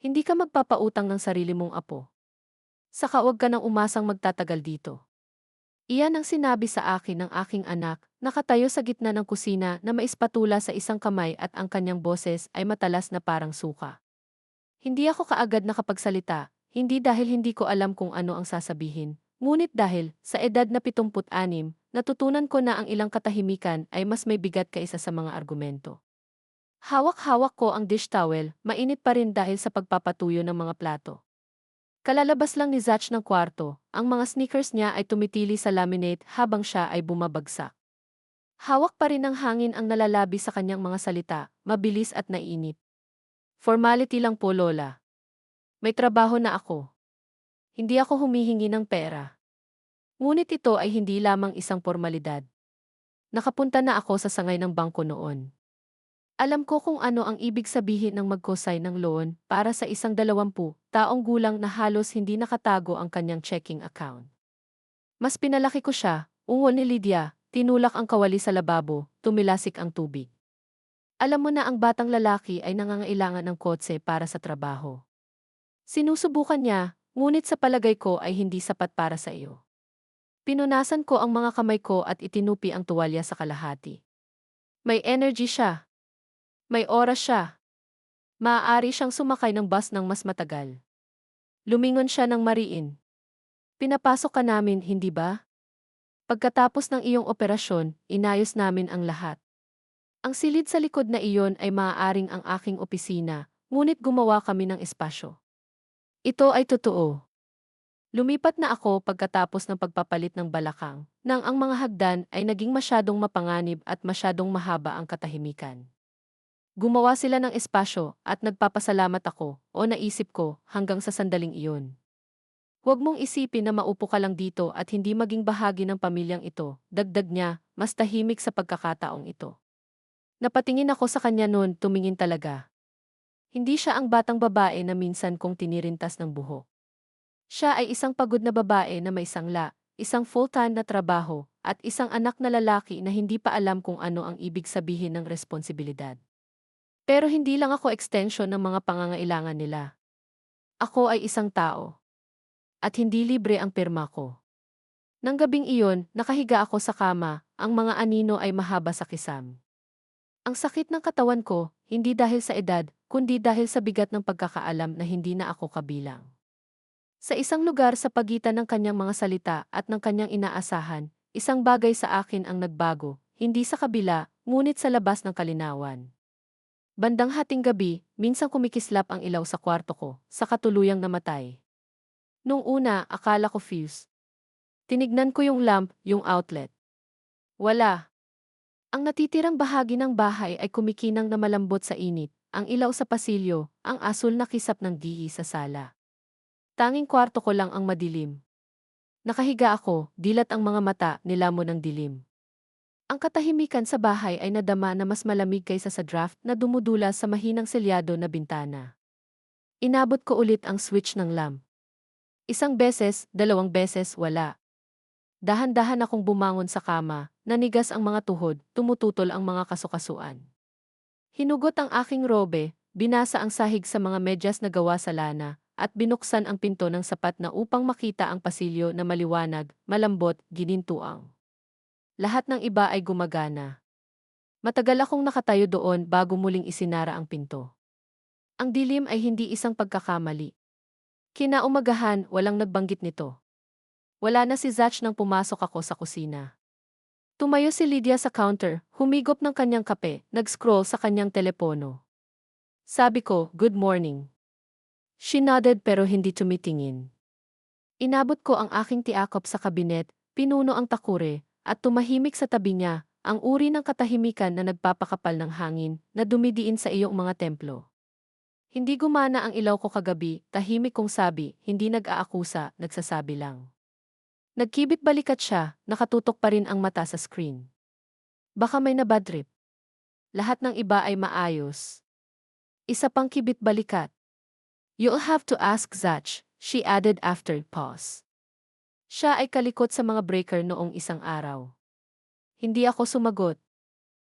Hindi ka magpapautang ng sarili mong apo. Saka huwag ka nang umasang magtatagal dito. Iyan ang sinabi sa akin ng aking anak, nakatayo sa gitna ng kusina na maispatula sa isang kamay at ang kanyang boses ay matalas na parang suka. Hindi ako kaagad nakapagsalita, hindi dahil hindi ko alam kung ano ang sasabihin, ngunit dahil, sa edad na 76, natutunan ko na ang ilang katahimikan ay mas may bigat kaysa sa mga argumento. Hawak-hawak ko ang dish towel, mainit pa rin dahil sa pagpapatuyo ng mga plato. Kalalabas lang ni Zach ng kwarto, ang mga sneakers niya ay tumitili sa laminate habang siya ay bumabagsak. Hawak pa rin ng hangin ang nalalabi sa kanyang mga salita, mabilis at nainip. Formality lang po, Lola. May trabaho na ako. Hindi ako humihingi ng pera. Ngunit ito ay hindi lamang isang formalidad. Nakapunta na ako sa sangay ng bangko noon. Alam ko kung ano ang ibig sabihin ng mag-cosign ng loan para sa isang 20 taong gulang na halos hindi nakatago ang kanyang checking account. Mas pinalaki ko siya, ungol ni Lydia, tinulak ang kawali sa lababo, tumilasik ang tubig. Alam mo na ang batang lalaki ay nangangailangan ng kotse para sa trabaho. Sinusubukan niya, ngunit sa palagay ko ay hindi sapat para sa iyo. Pinunasan ko ang mga kamay ko at itinupi ang tuwalya sa kalahati. May energy siya. May oras siya. Maaari siyang sumakay ng bus ng mas matagal. Lumingon siya ng mariin. Pinapasok ka namin, hindi ba? Pagkatapos ng iyong operasyon, inayos namin ang lahat. Ang silid sa likod na iyon ay maaaring ang aking opisina, ngunit gumawa kami ng espasyo. Ito ay totoo. Lumipat na ako pagkatapos ng pagpapalit ng balakang, nang ang mga hagdan ay naging masyadong mapanganib at masyadong mahaba ang katahimikan. Gumawa sila ng espasyo at nagpapasalamat ako o naisip ko hanggang sa sandaling iyon. Huwag mong isipin na maupo ka lang dito at hindi maging bahagi ng pamilyang ito, dagdag niya, mas tahimik sa pagkakataong ito. Napatingin ako sa kanya noon, tumingin talaga. Hindi siya ang batang babae na minsan kong tinirintas ng buhok. Siya ay isang pagod na babae na may sangla, isang full-time na trabaho, at isang anak na lalaki na hindi pa alam kung ano ang ibig sabihin ng responsibilidad. Pero hindi lang ako extension ng mga pangangailangan nila. Ako ay isang tao. At hindi libre ang pirma ko. Nang gabing iyon, nakahiga ako sa kama, ang mga anino ay mahaba sa kisam. Ang sakit ng katawan ko, hindi dahil sa edad, kundi dahil sa bigat ng pagkakaalam na hindi na ako kabilang. Sa isang lugar sa pagitan ng kanyang mga salita at ng kanyang inaasahan, isang bagay sa akin ang nagbago, hindi sa kabila, ngunit sa labas ng kalinawan. Bandang hating gabi, minsang kumikislap ang ilaw sa kwarto ko, sa katuluyang namatay. Nung una, akala ko fuse. Tinignan ko yung lamp, yung outlet. Wala. Ang natitirang bahagi ng bahay ay kumikinang na malambot sa init, ang ilaw sa pasilyo, ang asul na kisap ng dihi sa sala. Tanging kwarto ko lang ang madilim. Nakahiga ako, dilat ang mga mata, nilamon ng dilim. Ang katahimikan sa bahay ay nadama na mas malamig kaysa sa draft na dumudula sa mahinang selyado na bintana. Inabot ko ulit ang switch ng lamp. Isang beses, dalawang beses, wala. Dahan-dahan akong bumangon sa kama, nanigas ang mga tuhod, tumututol ang mga kasukasuan. Hinugot ang aking robe, binasa ang sahig sa mga medyas na gawa sa lana, at binuksan ang pinto ng sapat na upang makita ang pasilyo na maliwanag, malambot, ginintuang. Lahat ng iba ay gumagana. Matagal akong nakatayo doon bago muling isinara ang pinto. Ang dilim ay hindi isang pagkakamali. Kinaumagahan, walang nagbanggit nito. Wala na si Zach nang pumasok ako sa kusina. Tumayo si Lydia sa counter, humigop ng kanyang kape, nag-scroll sa kanyang telepono. Sabi ko, "Good morning." She nodded pero hindi tumitingin. Inabot ko ang aking tiakop sa kabinet, pinuno ang takure, at tumahimik sa tabi niya, ang uri ng katahimikan na nagpapakapal ng hangin, na dumidiin sa iyong mga templo. Hindi gumana ang ilaw ko kagabi, tahimik kong sabi, hindi nag-aakusa, nagsasabi lang. Nagkibit balikat siya, nakatutok pa rin ang mata sa screen. Baka may nabadrip. Lahat ng iba ay maayos. Isa pang kibit balikat. You'll have to ask Zach, she added after pause. Siya ay kalikot sa mga breaker noong isang araw. Hindi ako sumagot.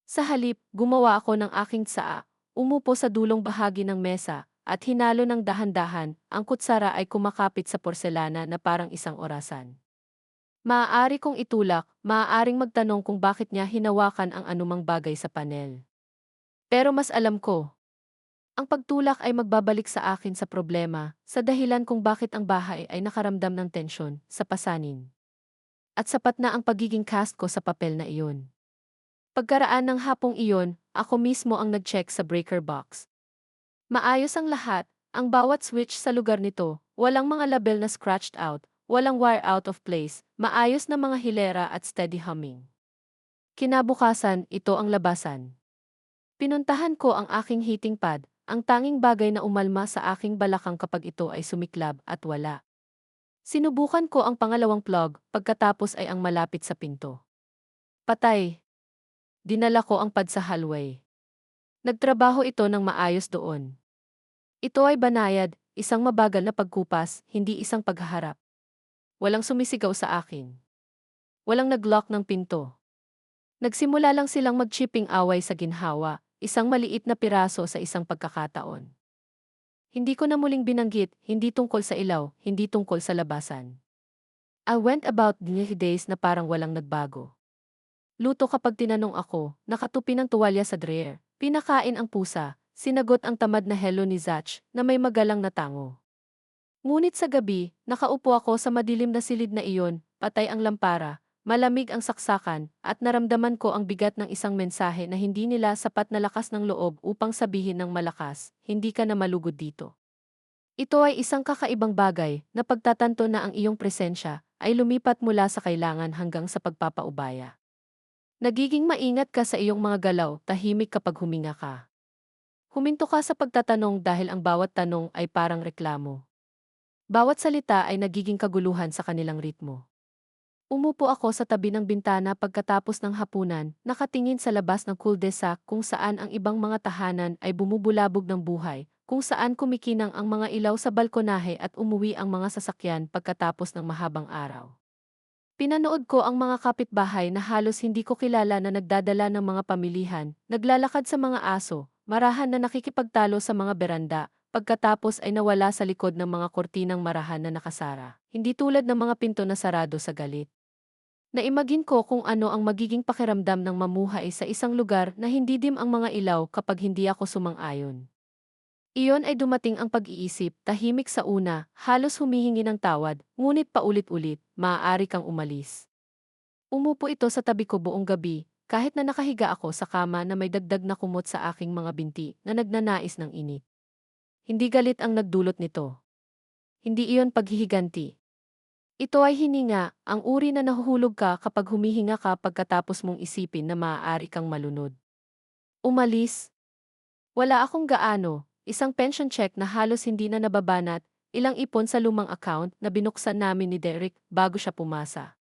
Sa halip, gumawa ako ng aking tsaa, umupo sa dulong bahagi ng mesa, at hinalo ng dahan-dahan, ang kutsara ay kumakapit sa porselana na parang isang orasan. Maaari kong itulak, maaaring magtanong kung bakit niya hinawakan ang anumang bagay sa panel. Pero mas alam ko, ang pagtulak ay magbabalik sa akin sa problema, sa dahilan kung bakit ang bahay ay nakaramdam ng tensyon, sa pasanin. At sapat na ang pagiging cast ko sa papel na iyon. Pagkaraan ng hapong iyon, ako mismo ang nag-check sa breaker box. Maayos ang lahat, ang bawat switch sa lugar nito, walang mga label na scratched out, walang wire out of place, maayos na mga hilera at steady humming. Kinabukasan, ito ang labasan. Pinuntahan ko ang aking heating pad, ang tanging bagay na umalma sa aking balakang kapag ito ay sumiklab at wala. Sinubukan ko ang pangalawang plug, pagkatapos ay ang malapit sa pinto. Patay. Dinala ko ang pad sa hallway. Nagtrabaho ito ng maayos doon. Ito ay banayad, isang mabagal na pagkupas, hindi isang paghaharap. Walang sumisigaw sa akin. Walang nag-lock ng pinto. Nagsimula lang silang mag-chipping away sa ginhawa, isang maliit na piraso sa isang pagkakataon. Hindi ko na muling binanggit, hindi tungkol sa ilaw, hindi tungkol sa labasan. I went about the days na parang walang nagbago. Luto kapag tinanong ako, nakatupi ng tuwalya sa drawer, pinakain ang pusa, sinagot ang tamad na hello ni Zach na may magalang na tango. Ngunit sa gabi, nakaupo ako sa madilim na silid na iyon, patay ang lampara, malamig ang saksakan, at naramdaman ko ang bigat ng isang mensahe na hindi nila sapat na lakas ng loob upang sabihin ng malakas, hindi ka na malugod dito. Ito ay isang kakaibang bagay na pagtatanto na ang iyong presensya ay lumipat mula sa kailangan hanggang sa pagpapaubaya. Nagiging maingat ka sa iyong mga galaw, tahimik kapag huminga ka. Huminto ka sa pagtatanong dahil ang bawat tanong ay parang reklamo. Bawat salita ay nagiging kaguluhan sa kanilang ritmo. Umupo ako sa tabi ng bintana pagkatapos ng hapunan, nakatingin sa labas ng cul-de-sac kung saan ang ibang mga tahanan ay bumubulabog ng buhay, kung saan kumikinang ang mga ilaw sa balkonahe at umuwi ang mga sasakyan pagkatapos ng mahabang araw. Pinanood ko ang mga kapitbahay na halos hindi ko kilala na nagdadala ng mga pamilihan, naglalakad sa mga aso, marahan na nakikipagtalo sa mga beranda, pagkatapos ay nawala sa likod ng mga kortinang marahan na nakasara, hindi tulad ng mga pinto na sarado sa galit. Naimagine ko kung ano ang magiging pakiramdam ng mamuhay sa isang lugar na hindi dim ang mga ilaw kapag hindi ako sumang-ayon. Iyon ay dumating ang pag-iisip, tahimik sa una, halos humihingi ng tawad, ngunit paulit-ulit, maaari kang umalis. Umupo ito sa tabi ko buong gabi, kahit na nakahiga ako sa kama na may dagdag na kumot sa aking mga binti na nagnanais ng init. Hindi galit ang nagdulot nito. Hindi iyon paghihiganti. Ito ay hininga, ang uri na nahuhulog ka kapag humihinga ka pagkatapos mong isipin na maaari kang malunod. Umalis? Wala akong gaano, isang pension check na halos hindi na nababanat, ilang ipon sa lumang account na binuksan namin ni Derek bago siya pumasa.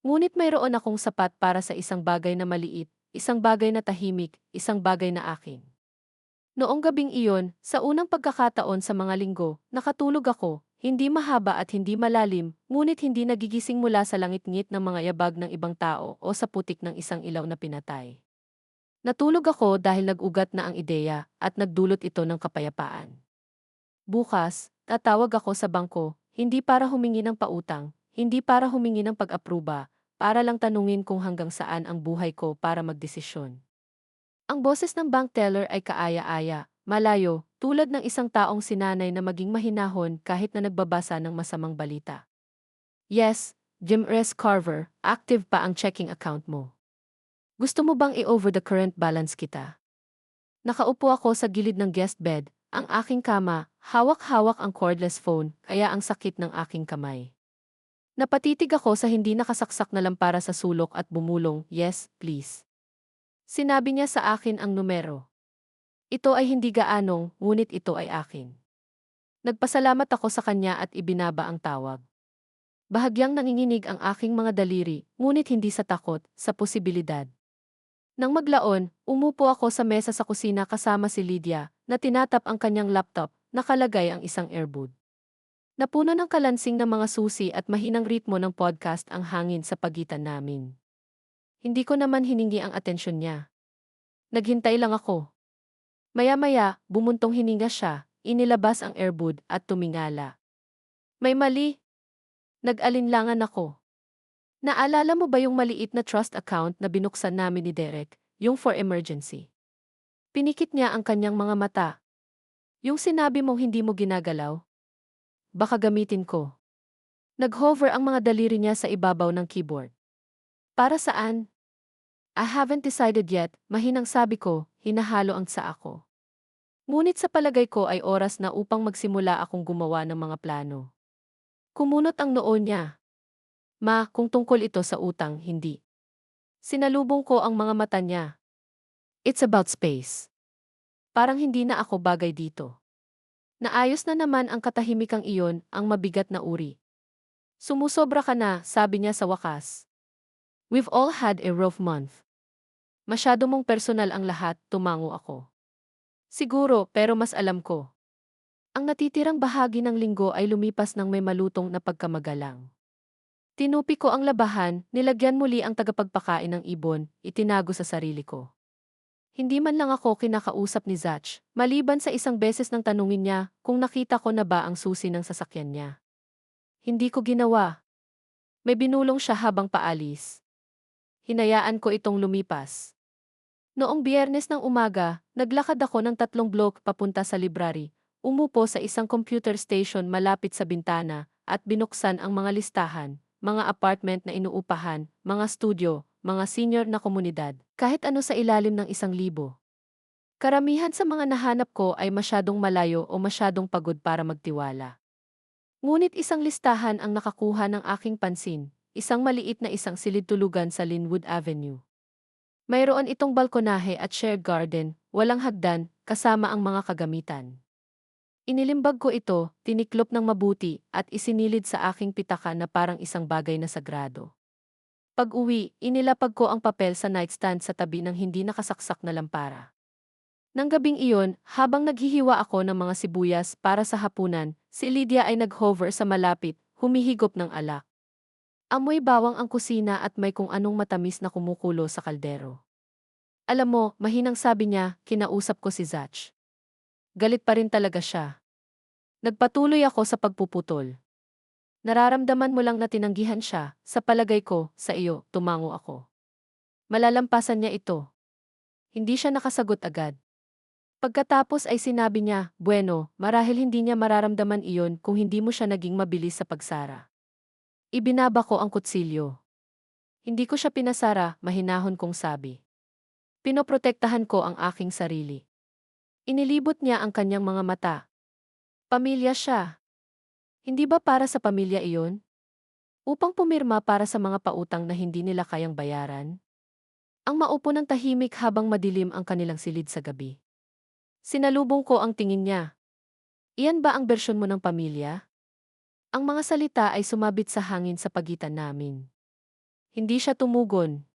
Ngunit mayroon akong sapat para sa isang bagay na maliit, isang bagay na tahimik, isang bagay na akin. Noong gabing iyon, sa unang pagkakataon sa mga linggo, nakatulog ako, hindi mahaba at hindi malalim, ngunit hindi nagigising mula sa langit-ngit ng mga yabag ng ibang tao o sa putik ng isang ilaw na pinatay. Natulog ako dahil nag-ugat na ang ideya at nagdulot ito ng kapayapaan. Bukas, tatawag ako sa bangko, hindi para humingi ng pautang, hindi para humingi ng pag-apruba, para lang tanungin kung hanggang saan ang buhay ko para magdesisyon. Ang boses ng bank teller ay kaaya-aya, malayo, tulad ng isang taong sinanay na maging mahinahon kahit na nagbabasa ng masamang balita. Yes, Jim S. Carver, active pa ang checking account mo. Gusto mo bang i-over the current balance kita? Nakaupo ako sa gilid ng guest bed, ang aking kama, hawak-hawak ang cordless phone, kaya ang sakit ng aking kamay. Napatitig ako sa hindi nakasaksak na lampara sa sulok at bumulong, yes, please. Sinabi niya sa akin ang numero. Ito ay hindi gaanong, ngunit ito ay akin. Nagpasalamat ako sa kanya at ibinaba ang tawag. Bahagyang nanginginig ang aking mga daliri, ngunit hindi sa takot, sa posibilidad. Nang maglaon, umupo ako sa mesa sa kusina kasama si Lydia, na tinatap ang kanyang laptop, nakalagay ang isang earbud. Napuno ng kalansing ng mga susi at mahinang ritmo ng podcast ang hangin sa pagitan namin. Hindi ko naman hiningi ang atensyon niya. Naghintay lang ako. Maya-maya, bumuntong hininga siya, inilabas ang earbud at tumingala. May mali. Nag-alinlangan ako. Naalala mo ba yung maliit na trust account na binuksan namin ni Derek, yung for emergency? Pinikit niya ang kanyang mga mata. Yung sinabi mong hindi mo ginagalaw? Baka gamitin ko. Nag-hover ang mga daliri niya sa ibabaw ng keyboard. Para saan? I haven't decided yet, mahinang sabi ko, hinahalo ang sa ako. Ngunit sa palagay ko ay oras na upang magsimula akong gumawa ng mga plano. Kumunot ang noo niya. Ma, kung tungkol ito sa utang, hindi. Sinalubong ko ang mga mata niya. It's about space. Parang hindi na ako bagay dito. Naayos na naman ang katahimikang iyon, ang mabigat na uri. Sumusobra ka na, sabi niya sa wakas. We've all had a rough month. Masyado mong personal ang lahat, tumango ako. Siguro, pero mas alam ko. Ang natitirang bahagi ng linggo ay lumipas ng may malutong na pagkamagalang. Tinupi ko ang labahan, nilagyan muli ang tagapagpakain ng ibon, itinago sa sarili ko. Hindi man lang ako kinakausap ni Zach, maliban sa isang beses nang tanungin niya kung nakita ko na ba ang susi ng sasakyan niya. Hindi ko ginawa. May binulong siya habang paalis. Hinayaan ko itong lumipas. Noong Biyernes ng umaga, naglakad ako ng 3 blok papunta sa library, umupo sa isang computer station malapit sa bintana, at binuksan ang mga listahan, mga apartment na inuupahan, mga studio, mga senior na komunidad, kahit ano sa ilalim ng 1,000. Karamihan sa mga nahanap ko ay masyadong malayo o masyadong pagod para magtiwala. Ngunit isang listahan ang nakakuha ng aking pansin, isang maliit na isang silid-tulugan sa Linwood Avenue. Mayroon itong balkonahe at shared garden, walang hagdan, kasama ang mga kagamitan. Inilimbag ko ito, tiniklop ng mabuti, at isinilid sa aking pitaka na parang isang bagay na sagrado. Pag-uwi, inilapag ko ang papel sa nightstand sa tabi ng hindi nakasaksak na lampara. Nang gabing iyon, habang naghihiwa ako ng mga sibuyas para sa hapunan, si Lydia ay nag-hover sa malapit, humihigop ng alak. Amoy bawang ang kusina at may kung anong matamis na kumukulo sa kaldero. Alam mo, mahinang sabi niya, kinausap ko si Zach. Galit pa rin talaga siya. Nagpatuloy ako sa pagpuputol. Nararamdaman mo lang na tinanggihan siya, sa palagay ko, sa iyo, tumango ako. Malalampasan niya ito. Hindi siya nakasagot agad. Pagkatapos ay sinabi niya, bueno, marahil hindi niya mararamdaman iyon kung hindi mo siya naging mabilis sa pagsara. Ibinaba ko ang kutsilyo. Hindi ko siya pinasara, mahinahon kong sabi. Pinoprotektahan ko ang aking sarili. Inilibot niya ang kanyang mga mata. Pamilya siya. Hindi ba para sa pamilya iyon? Upang pumirma para sa mga pautang na hindi nila kayang bayaran? Ang maupo ng tahimik habang madilim ang kanilang silid sa gabi. Sinalubong ko ang tingin niya. Iyan ba ang bersyon mo ng pamilya? Ang mga salita ay sumabit sa hangin sa pagitan namin. Hindi siya tumugon.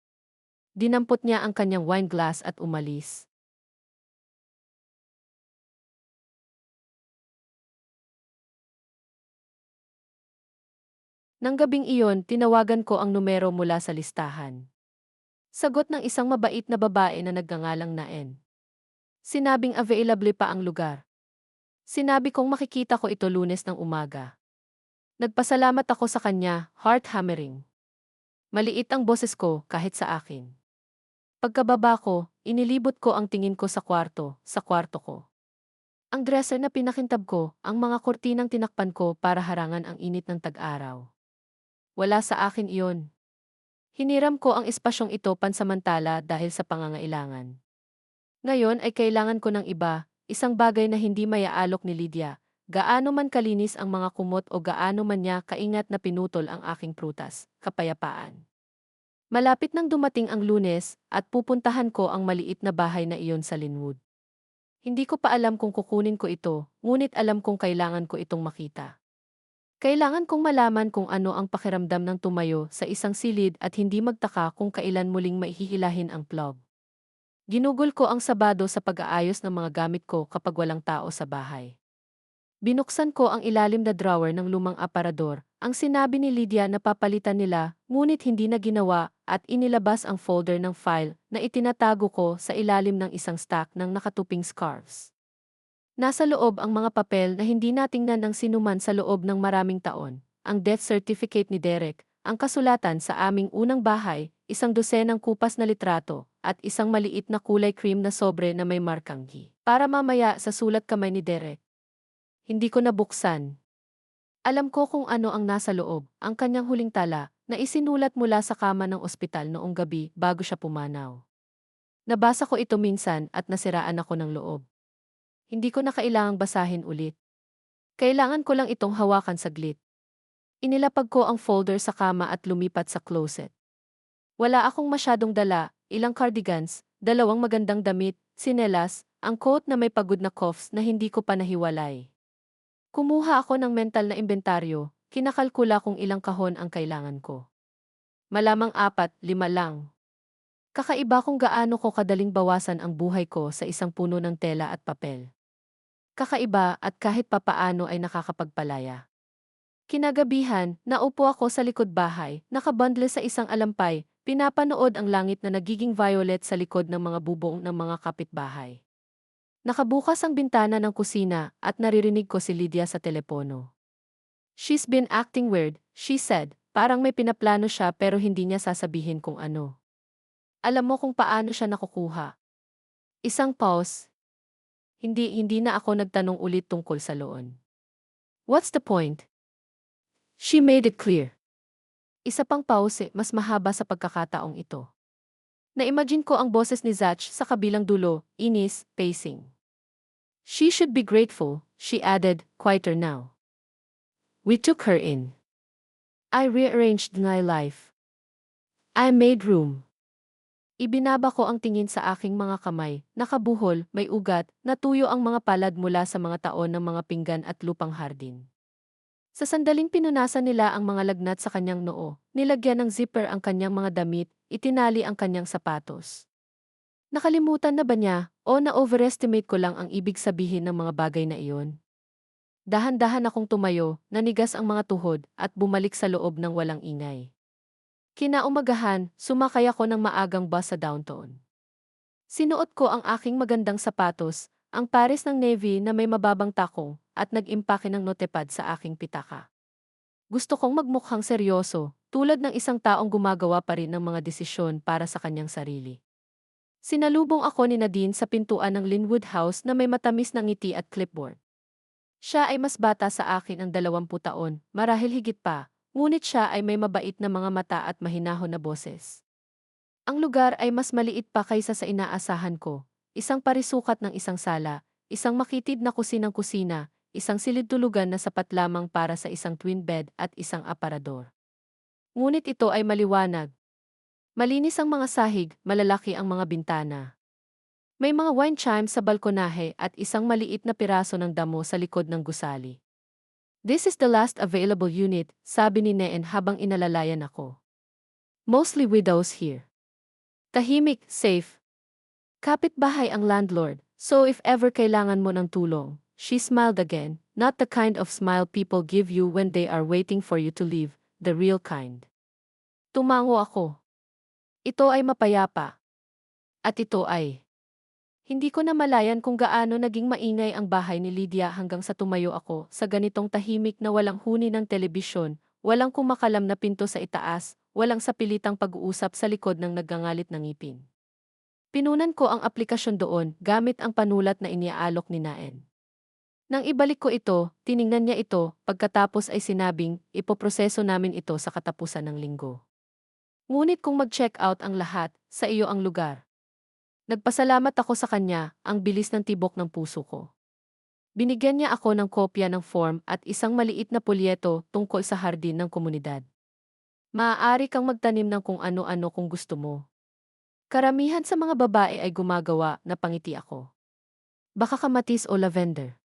Dinampot niya ang kanyang wine glass at umalis. Nang gabing iyon, tinawagan ko ang numero mula sa listahan. Sagot ng isang mabait na babae na nagngangalang Naen. Sinabing available pa ang lugar. Sinabi kong makikita ko ito Lunes ng umaga. Nagpasalamat ako sa kanya, heart hammering. Maliit ang boses ko kahit sa akin. Pagkababa ko, inilibot ko ang tingin ko sa kwarto ko. Ang dresser na pinakintab ko, ang mga kortinang tinakpan ko para harangan ang init ng tag-araw. Wala sa akin iyon. Hiniram ko ang espasyong ito pansamantala dahil sa pangangailangan. Ngayon ay kailangan ko ng iba, isang bagay na hindi mayaalok ni Lydia, gaano man kalinis ang mga kumot o gaano man niya kaingat na pinutol ang aking prutas, kapayapaan. Malapit nang dumating ang Lunes at pupuntahan ko ang maliit na bahay na iyon sa Linwood. Hindi ko pa alam kung kukunin ko ito, ngunit alam kong kailangan ko itong makita. Kailangan kong malaman kung ano ang pakiramdam ng tumayo sa isang silid at hindi magtaka kung kailan muling maihihilahin ang plug. Ginugol ko ang sabado sa pag-aayos ng mga gamit ko kapag walang tao sa bahay. Binuksan ko ang ilalim na drawer ng lumang aparador, ang sinabi ni Lydia na papalitan nila, ngunit hindi na ginawa, at inilabas ang folder ng file na itinatago ko sa ilalim ng isang stack ng nakatuping scarves. Nasa loob ang mga papel na hindi natingnan ng sinuman sa loob ng maraming taon. Ang death certificate ni Derek, ang kasulatan sa aming unang bahay, isang dosenang kupas na litrato, at isang maliit na kulay cream na sobre na may markang G. Para mamaya sa sulat kamay ni Derek. Hindi ko nabuksan. Alam ko kung ano ang nasa loob, ang kanyang huling tala, na isinulat mula sa kama ng ospital noong gabi bago siya pumanaw. Nabasa ko ito minsan at nasiraan ako ng loob. Hindi ko na kailangang basahin ulit. Kailangan ko lang itong hawakan saglit. Inilapag ko ang folder sa kama at lumipat sa closet. Wala akong masyadong dala, ilang cardigans, dalawang magandang damit, sinelas, ang coat na may pagod na cuffs na hindi ko pa nahiwalay. Kumuha ako ng mental na inventaryo, kinakalkula kung ilang kahon ang kailangan ko. Malamang 4, 5 lang. Kakaiba kung gaano ko kadaling bawasan ang buhay ko sa isang puno ng tela at papel. Kakaiba at kahit papaano ay nakakapagpalaya. Kinagabihan, naupo ako sa likod bahay, nakabundle sa isang alampay, pinapanood ang langit na nagiging violet sa likod ng mga bubong ng mga kapitbahay. Nakabukas ang bintana ng kusina at naririnig ko si Lydia sa telepono. "She's been acting weird," she said, parang may pinaplano siya pero hindi niya sasabihin kung ano. Alam mo kung paano siya nakukuha. Isang pause. Hindi na ako nagtanong ulit tungkol sa loon. "What's the point?" She made it clear. Isa pang pause, mas mahaba sa pagkakataong ito. Na-imagine ko ang boses ni Zach sa kabilang dulo, inis, pacing. "She should be grateful," she added, quieter now. "We took her in. I rearranged my life. I made room." Ibinaba ko ang tingin sa aking mga kamay, nakabuhol, may ugat, natuyo ang mga palad mula sa mga taon ng mga pinggan at lupang hardin. Sa sandaling pinunasan nila ang mga lagnat sa kanyang noo, nilagyan ng zipper ang kanyang mga damit, itinali ang kanyang sapatos. Nakalimutan na ba niya, o na-overestimate ko lang ang ibig sabihin ng mga bagay na iyon? Dahan-dahan akong tumayo, nanigas ang mga tuhod, at bumalik sa loob ng walang ingay. Kinaumagahan, sumakay ako ng maagang bus sa downtown. Sinuot ko ang aking magandang sapatos, ang pares ng navy na may mababang takong, at nag-impake ng notepad sa aking pitaka. Gusto kong magmukhang seryoso, tulad ng isang taong gumagawa pa rin ng mga desisyon para sa kanyang sarili. Sinalubong ako ni Nadine sa pintuan ng Linwood House na may matamis na ngiti at clipboard. Siya ay mas bata sa akin ang 20 taon, marahil higit pa, ngunit siya ay may mabait na mga mata at mahinahon na boses. Ang lugar ay mas maliit pa kaysa sa inaasahan ko, isang parisukat ng isang sala, isang makitid na kusinang-kusina, isang silid-tulugan na sapat lamang para sa isang twin bed at isang aparador. Ngunit ito ay maliwanag. Malinis ang mga sahig, malalaki ang mga bintana. May mga wine chimes sa balkonahe at isang maliit na piraso ng damo sa likod ng gusali. "This is the last available unit," sabi ni Neen habang inalalayan ako. "Mostly widows here. Tahimik, safe. Kapitbahay ang landlord, so if ever kailangan mo ng tulong." She smiled again, not the kind of smile people give you when they are waiting for you to leave, the real kind. Tumango ako. Ito ay mapayapa. At ito ay... Hindi ko na malayan kung gaano naging maingay ang bahay ni Lydia hanggang sa tumayo ako sa ganitong tahimik na walang huni ng telebisyon, walang kumakalam na pinto sa itaas, walang sapilitang pag-uusap sa likod ng naggangalit na ngipin. Pinunan ko ang aplikasyon doon gamit ang panulat na iniaalok ni Naen. Nang ibalik ko ito, tiningnan niya ito, pagkatapos ay sinabing, ipoproseso namin ito sa katapusan ng linggo. Ngunit kung mag-check out ang lahat, sa iyo ang lugar. Nagpasalamat ako sa kanya, ang bilis ng tibok ng puso ko. Binigyan niya ako ng kopya ng form at isang maliit na polyeto tungkol sa hardin ng komunidad. Maaari kang magtanim ng kung ano-ano kung gusto mo. Karamihan sa mga babae ay gumagawa, napangiti ako. Baka kamatis o lavender.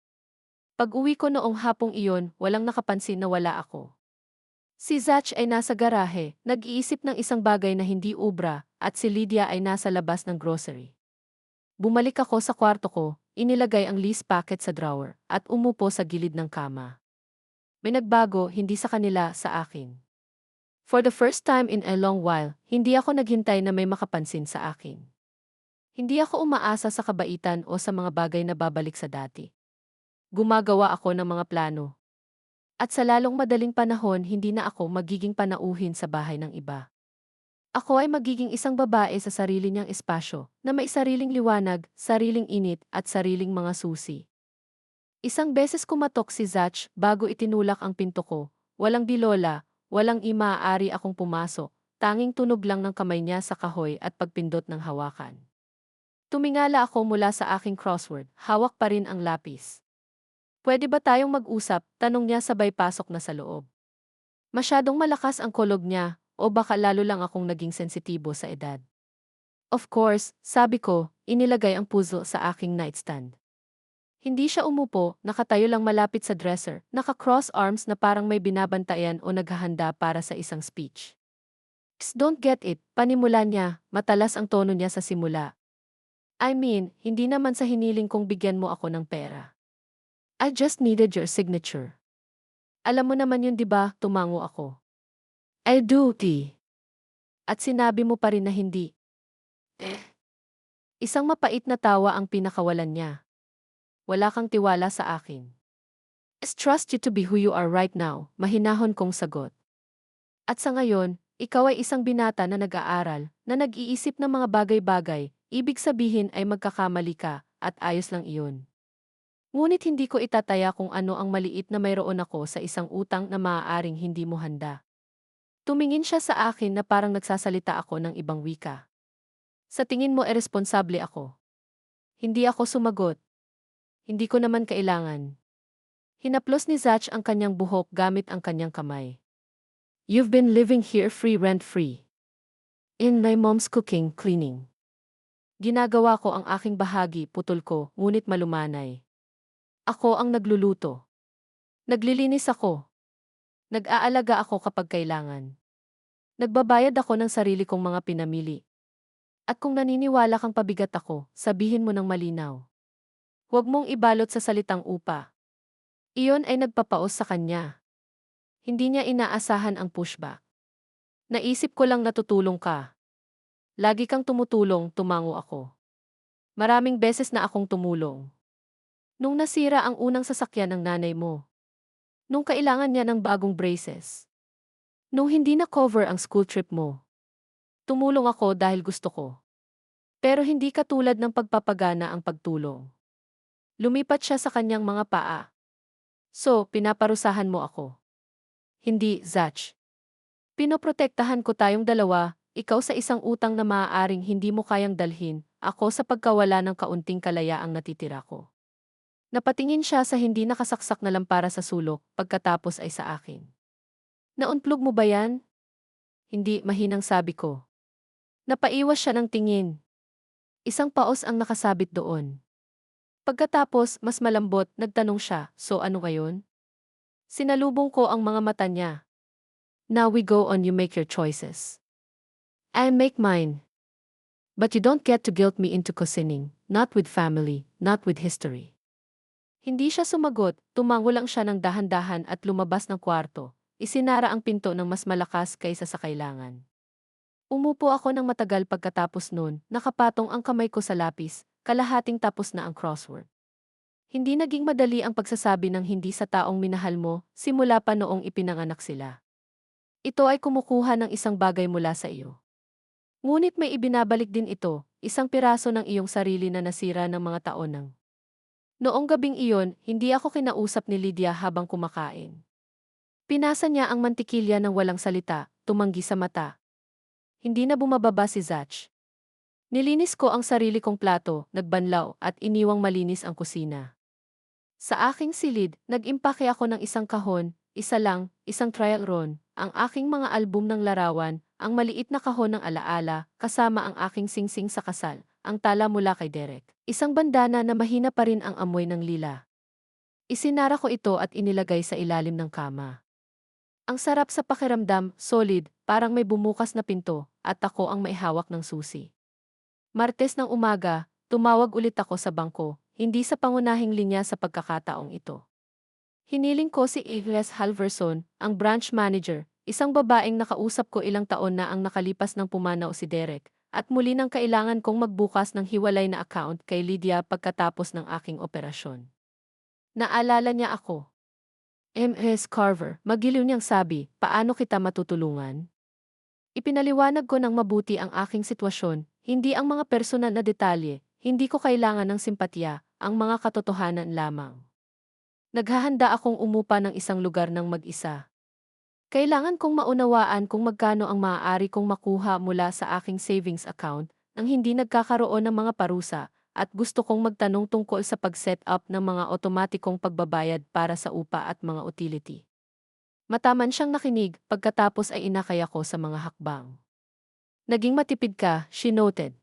Pag-uwi ko noong hapong iyon, walang nakapansin na wala ako. Si Zach ay nasa garahe, nag-iisip ng isang bagay na hindi ubra, at si Lydia ay nasa labas ng grocery. Bumalik ako sa kwarto ko, inilagay ang lease packet sa drawer, at umupo sa gilid ng kama. May nagbago, hindi sa kanila, sa akin. For the first time in a long while, hindi ako naghintay na may makapansin sa akin. Hindi ako umaasa sa kabaitan o sa mga bagay na babalik sa dati. gumagawa ako ng mga plano. At sa lalong madaling panahon hindi na ako magiging panauhin sa bahay ng iba. Ako ay magiging isang babae sa sarili niyang espasyo, na may sariling liwanag, sariling init, at sariling mga susi. Isang beses kumatok si Zach bago itinulak ang pinto ko. Walang bilola, walang imaaari akong pumasok. Tanging tunog lang ng kamay niya sa kahoy at pagpindot ng hawakan. Tumingala ako mula sa aking crossword, hawak pa rin ang lapis. Pwede ba tayong mag-usap? Tanong niya sabay pasok na sa loob. Masyadong malakas ang kolog niya, o baka lalo lang akong naging sensitibo sa edad. Of course, sabi ko, inilagay ang puzzle sa aking nightstand. Hindi siya umupo, nakatayo lang malapit sa dresser, naka-cross arms na parang may binabantayan o naghahanda para sa isang speech. Don't get it, panimula niya, matalas ang tono niya sa simula. I mean, hindi naman sa hiniling kong bigyan mo ako ng pera. I just needed your signature. Alam mo naman yun, di ba? Tumango ako. I do, T. At sinabi mo pa rin na hindi. Isang mapait na tawa ang pinakawalan niya. Wala kang tiwala sa akin. I trust you to be who you are right now, mahinahon kong sagot. At sa ngayon, ikaw ay isang binata na nag-aaral, na nag-iisip ng mga bagay-bagay, ibig sabihin ay magkakamali ka, at ayos lang iyon. Ngunit hindi ko itataya kung ano ang maliit na mayroon ako sa isang utang na maaaring hindi mo handa. Tumingin siya sa akin na parang nagsasalita ako ng ibang wika. Sa tingin mo iresponsable ako? Hindi ako sumagot. Hindi ko naman kailangan. Hinaplos ni Zach ang kanyang buhok gamit ang kanyang kamay. You've been living here free rent-free. In my mom's cooking, cleaning. Ginagawa ko ang aking bahagi, putol ko, ngunit malumanay. Ako ang nagluluto. Naglilinis ako. Nag-aalaga ako kapag kailangan. Nagbabayad ako ng sarili kong mga pinamili. At kung naniniwala kang pabigat ako, sabihin mo ng malinaw. Huwag mong ibalot sa salitang upa. Iyon ay nagpapaos sa kanya. Hindi niya inaasahan ang pushback. Naisip ko lang natutulong ka. Lagi kang tumutulong, tumango ako. Maraming beses na akong tumulong. Nung nasira ang unang sasakyan ng nanay mo. Nung kailangan niya ng bagong braces. Nung hindi na cover ang school trip mo. Tumulong ako dahil gusto ko. Pero hindi katulad ng pagpapagana ang pagtulong. Lumipat siya sa kanyang mga paa. So, pinaparusahan mo ako. Hindi, Zach. Pinoprotektahan ko tayong dalawa, ikaw sa isang utang na maaaring hindi mo kayang dalhin, ako sa pagkawala ng kaunting kalayaang natitira ko. Napatingin siya sa hindi nakasaksak na lampara sa sulok, pagkatapos ay sa akin. Naunplog mo ba yan? Hindi, mahinang sabi ko. Napaiwas siya ng tingin. Isang paos ang nakasabit doon. Pagkatapos, mas malambot, nagtanong siya, so ano ngayon? Sinalubong ko ang mga mata niya. Now we go on, you make your choices. I make mine. But you don't get to guilt me into cussining, not with family, not with history. Hindi siya sumagot, tumango lang siya ng dahan-dahan at lumabas ng kwarto. Isinara ang pinto ng mas malakas kaysa sa kailangan. Umupo ako ng matagal pagkatapos noon, nakapatong ang kamay ko sa lapis, kalahating tapos na ang crossword. Hindi naging madali ang pagsasabi ng hindi sa taong minahal mo, simula pa noong ipinanganak sila. Ito ay kumukuha ng isang bagay mula sa iyo. Ngunit may ibinabalik din ito, isang piraso ng iyong sarili na nasira ng mga taon nang. Noong gabing iyon, hindi ako kinausap ni Lydia habang kumakain. Pinasa niya ang mantikilya ng walang salita, tumanggi sa mata. Hindi na bumababa si Zach. Nilinis ko ang sarili kong plato, nagbanlaw, at iniwang malinis ang kusina. Sa aking silid, nag-impake ako ng isang kahon, isa lang, isang trial run, ang aking mga album ng larawan, ang maliit na kahon ng alaala, kasama ang aking singsing sa kasal, ang tala mula kay Derek, isang bandana na mahina pa rin ang amoy ng lila. Isinara ko ito at inilagay sa ilalim ng kama. Ang sarap sa pakiramdam, solid, parang may bumukas na pinto, at ako ang maihawak ng susi. Martes ng umaga, tumawag ulit ako sa bangko, hindi sa pangunahing linya sa pagkakataong ito. Hiniling ko si Agnes Halverson, ang branch manager, isang babaeng nakausap ko ilang taon na ang nakalipas ng pumanaw si Derek, at muli nang kailangan kong magbukas ng hiwalay na account kay Lydia pagkatapos ng aking operasyon. Naalala niya ako. MS Carver, magiliw niyang sabi, paano kita matutulungan? Ipinaliwanag ko ng mabuti ang aking sitwasyon, hindi ang mga personal na detalye, hindi ko kailangan ng simpatya, ang mga katotohanan lamang. Naghahanda akong umupa ng isang lugar ng mag-isa. Kailangan kong maunawaan kung magkano ang maaari kong makuha mula sa aking savings account nang hindi nagkakaroon ng mga parusa at gusto kong magtanong tungkol sa pag-set up ng mga otomatikong pagbabayad para sa upa at mga utility. Mataman siyang nakinig pagkatapos ay inakay ako sa mga hakbang. Naging matipid ka, she noted.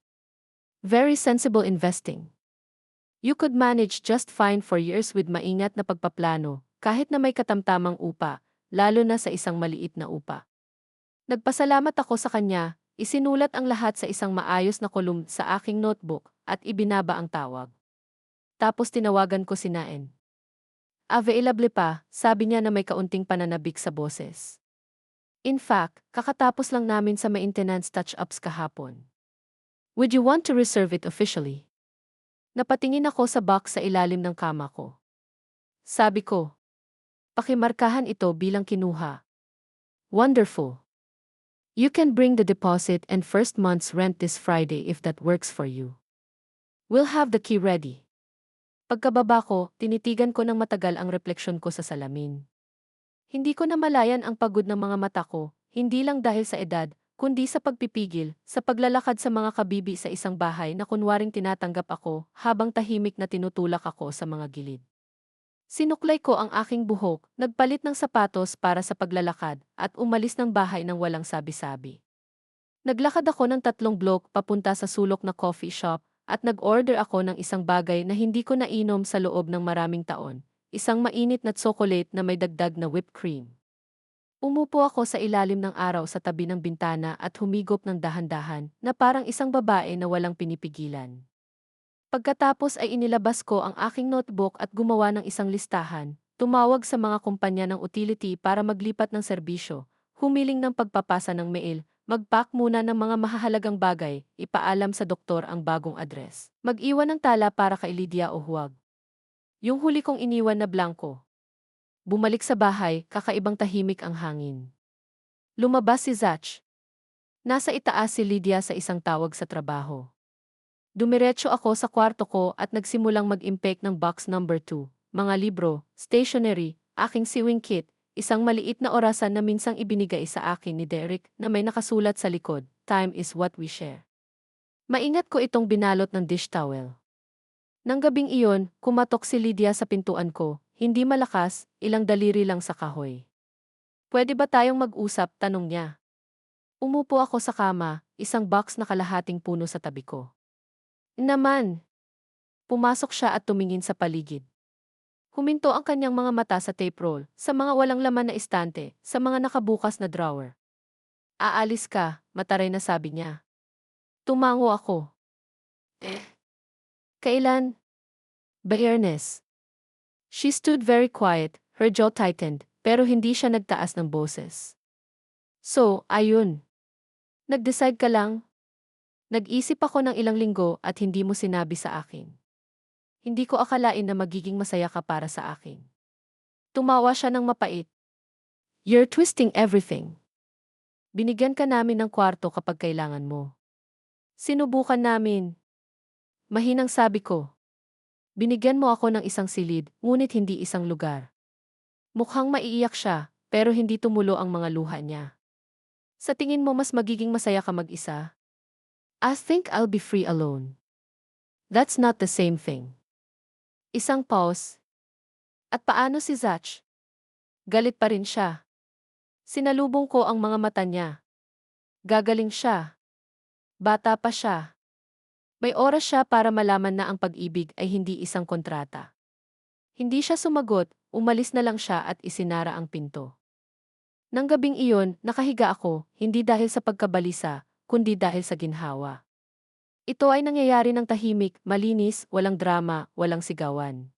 Very sensible investing. You could manage just fine for years with maingat na pagpaplano, kahit na may katamtamang upa, lalo na sa isang maliit na upa. Nagpasalamat ako sa kanya, isinulat ang lahat sa isang maayos na kolum sa aking notebook, at ibinaba ang tawag. Tapos tinawagan ko si Naen. Available pa, sabi niya na may kaunting pananabik sa boses. In fact, kakatapos lang namin sa maintenance touch-ups kahapon. Would you want to reserve it officially? Napatingin ako sa box sa ilalim ng kama ko. Sabi ko, pakimarkahan ito bilang kinuha. Wonderful. You can bring the deposit and first month's rent this Friday if that works for you. We'll have the key ready. Pagkababa ko, tinitigan ko ng matagal ang refleksyon ko sa salamin. Hindi ko namalayan ang pagod ng mga mata ko, hindi lang dahil sa edad, kundi sa pagpipigil, sa paglalakad sa mga kabibi sa isang bahay na kunwaring tinatanggap ako habang tahimik na tinutulak ako sa mga gilid. Sinuklay ko ang aking buhok, nagpalit ng sapatos para sa paglalakad, at umalis ng bahay ng walang sabi-sabi. Naglakad ako ng 3 blok papunta sa sulok na coffee shop, at nag-order ako ng isang bagay na hindi ko nainom sa loob ng maraming taon, isang mainit na tsokolate na may dagdag na whipped cream. Umupo ako sa ilalim ng araw sa tabi ng bintana at humigop ng dahan-dahan na parang isang babae na walang pinipigilan. Pagkatapos ay inilabas ko ang aking notebook at gumawa ng isang listahan, tumawag sa mga kumpanya ng utility para maglipat ng serbisyo, humiling ng pagpapasa ng mail, mag-pack muna ng mga mahahalagang bagay, ipaalam sa doktor ang bagong address, mag-iwan ng tala para kay Lydia o huwag. Yung huli kong iniwan na blanko. Bumalik sa bahay, kakaibang tahimik ang hangin. Lumabas si Zach. Nasa itaas si Lydia sa isang tawag sa trabaho. Dumiretso ako sa kwarto ko at nagsimulang mag-impake ng box number 2, mga libro, stationery, aking sewing kit, isang maliit na orasan na minsang ibinigay sa akin ni Derek na may nakasulat sa likod, "Time is what we share." Maingat ko itong binalot ng dish towel. Nang gabing iyon, kumatok si Lydia sa pintuan ko, hindi malakas, ilang daliri lang sa kahoy. Pwede ba tayong mag-usap? Tanong niya. Umupo ako sa kama, isang box na kalahating puno sa tabi ko. Naman. Pumasok siya at tumingin sa paligid. Huminto ang kanyang mga mata sa tape roll, sa mga walang laman na istante, sa mga nakabukas na drawer. Aalis ka, mataray na sabi niya. Tumango ako. Kailan? Ernest. She stood very quiet, her jaw tightened, pero hindi siya nagtaas ng boses. So, ayun. Nag-decide ka lang? Nag-isip ako ng ilang linggo at hindi mo sinabi sa akin. Hindi ko akalain na magiging masaya ka para sa akin. Tumawa siya ng mapait. You're twisting everything. Binigyan ka namin ng kwarto kapag kailangan mo. Sinubukan namin. Mahinang sabi ko. Binigyan mo ako ng isang silid, ngunit hindi isang lugar. Mukhang maiiyak siya, pero hindi tumulo ang mga luha niya. Sa tingin mo mas magiging masaya ka mag-isa? I think I'll be free alone. That's not the same thing. Isang pause. At paano si Zach? Galit pa rin siya. Sinalubong ko ang mga mata niya. Gagaling siya. Bata pa siya. May oras siya para malaman na ang pag-ibig ay hindi isang kontrata. Hindi siya sumagot, umalis na lang siya at isinara ang pinto. Nang gabing iyon, nakahiga ako, hindi dahil sa pagkabalisa, kundi dahil sa ginhawa. Ito ay nangyayari ng tahimik, malinis, walang drama, walang sigawan.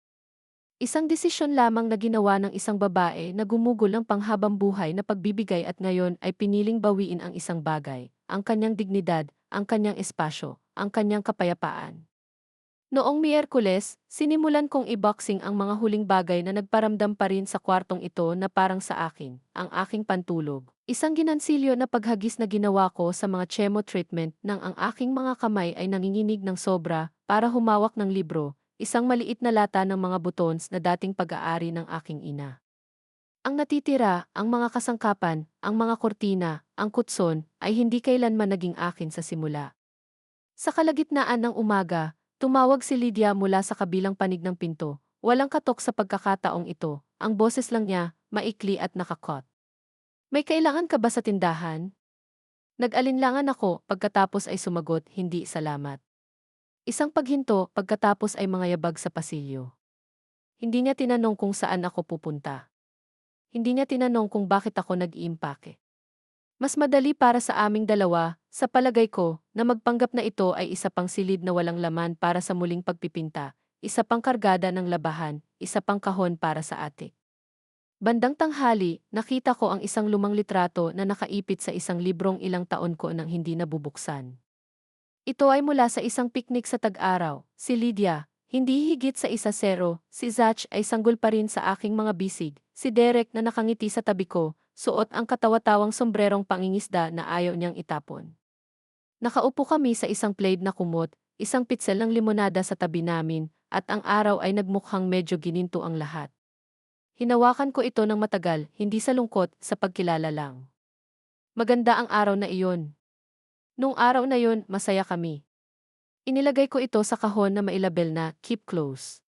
Isang desisyon lamang na ginawa ng isang babae na gumugol ng panghabang buhay na pagbibigay at ngayon ay piniling bawiin ang isang bagay, ang kanyang dignidad, ang kanyang espasyo, ang kanyang kapayapaan. Noong Miyerkules, sinimulan kong i-boxing ang mga huling bagay na nagparamdam pa rin sa kwartong ito na parang sa akin, ang aking pantulog. Isang ginansilyo na paghagis na ginawa ko sa mga chemo treatment nang ang aking mga kamay ay nanginginig ng sobra para humawak ng libro, isang maliit na lata ng mga butons na dating pag-aari ng aking ina. Ang natitira, ang mga kasangkapan, ang mga kortina, ang kutson, ay hindi kailanman naging akin sa simula. Sa kalagitnaan ng umaga, tumawag si Lydia mula sa kabilang panig ng pinto. Walang katok sa pagkakataong ito. Ang boses lang niya, maikli at nakakot. May kailangan ka ba sa tindahan? Nag-alinlangan ako pagkatapos ay sumagot, hindi salamat. Isang paghinto pagkatapos ay mga yabag sa pasilyo. Hindi niya tinanong kung saan ako pupunta. Hindi niya tinanong kung bakit ako nag-iimpake. Mas madali para sa aming dalawa, sa palagay ko, na magpanggap na ito ay isa pang silid na walang laman para sa muling pagpipinta, isa pang kargada ng labahan, isa pang kahon para sa atik. Bandang tanghali, nakita ko ang isang lumang litrato na nakaipit sa isang librong ilang taon ko nang hindi nabubuksan. Ito ay mula sa isang piknik sa tag-araw. Si Lydia, hindi higit sa 1-0, si Zach ay sanggol pa rin sa aking mga bisig, si Derek na nakangiti sa tabi ko, suot ang katawa-tawang sombrerong pangingisda na ayaw niyang itapon. Nakaupo kami sa isang plaid na kumot, isang pitsel ng limonada sa tabi namin, at ang araw ay nagmukhang medyo gininto ang lahat. Hinawakan ko ito ng matagal, hindi sa lungkot, sa pagkilala lang. Maganda ang araw na iyon. Nung araw na yun, masaya kami. Inilagay ko ito sa kahon na mailabel na "Keep Close".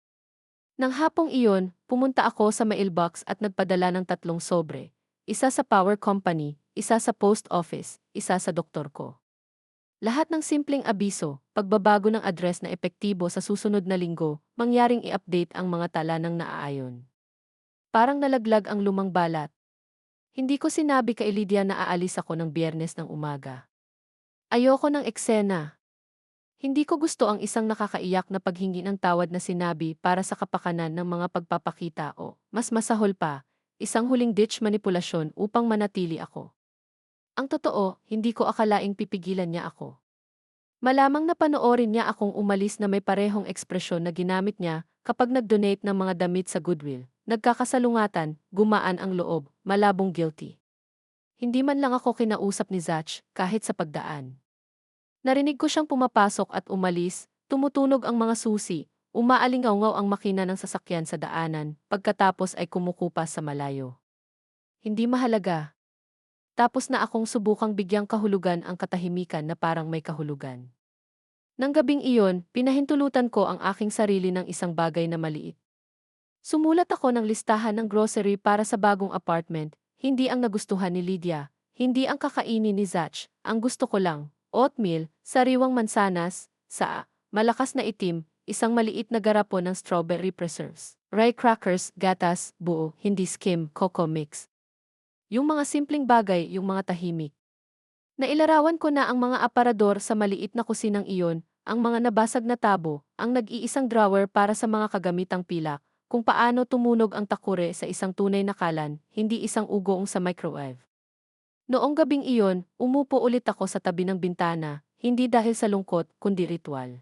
Nang hapong iyon, pumunta ako sa mailbox at nagpadala ng 3 sobre. Isa sa power company, isa sa post office, isa sa doktor ko. Lahat ng simpleng abiso, pagbabago ng address na epektibo sa susunod na linggo, mangyaring i-update ang mga tala ng naaayon. Parang nalaglag ang lumang balat. Hindi ko sinabi kay Lydia na aalis ako ng Biyernes ng umaga. Ayoko ng eksena. Hindi ko gusto ang isang nakakaiyak na paghingi ng tawad na sinabi para sa kapakanan ng mga pagpapakita o, mas masahol pa, isang huling-ditch manipulasyon upang manatili ako. Ang totoo, hindi ko akalaing pipigilan niya ako. Malamang na panoorin niya akong umalis na may parehong ekspresyon na ginamit niya kapag nag-donate ng mga damit sa Goodwill. Nagkakasalungatan, gumaan ang loob, malabong guilty. Hindi man lang ako kinausap ni Zach kahit sa pagdaan. Narinig ko siyang pumapasok at umalis, tumutunog ang mga susi, umaalingaw ang makina ng sasakyan sa daanan, pagkatapos ay kumukupas sa malayo. Hindi mahalaga. Tapos na akong subukang bigyang kahulugan ang katahimikan na parang may kahulugan. Nang gabing iyon, pinahintulutan ko ang aking sarili ng isang bagay na maliit. Sumulat ako ng listahan ng grocery para sa bagong apartment, hindi ang nagustuhan ni Lydia, hindi ang kakainin ni Zach, ang gusto ko lang, oatmeal, sariwang mansanas, saa, malakas na itim, isang maliit na garapon ng strawberry preserves, rye crackers, gatas, buo, hindi skim, cocoa mix. Yung mga simpleng bagay, yung mga tahimik. Nailarawan ko na ang mga aparador sa maliit na kusinang iyon, ang mga nabasag na tabo, ang nag-iisang drawer para sa mga kagamitang pilak, kung paano tumunog ang takure sa isang tunay na kalan, hindi isang ugong sa microwave. Noong gabing iyon, umupo ulit ako sa tabi ng bintana, hindi dahil sa lungkot, kundi ritual.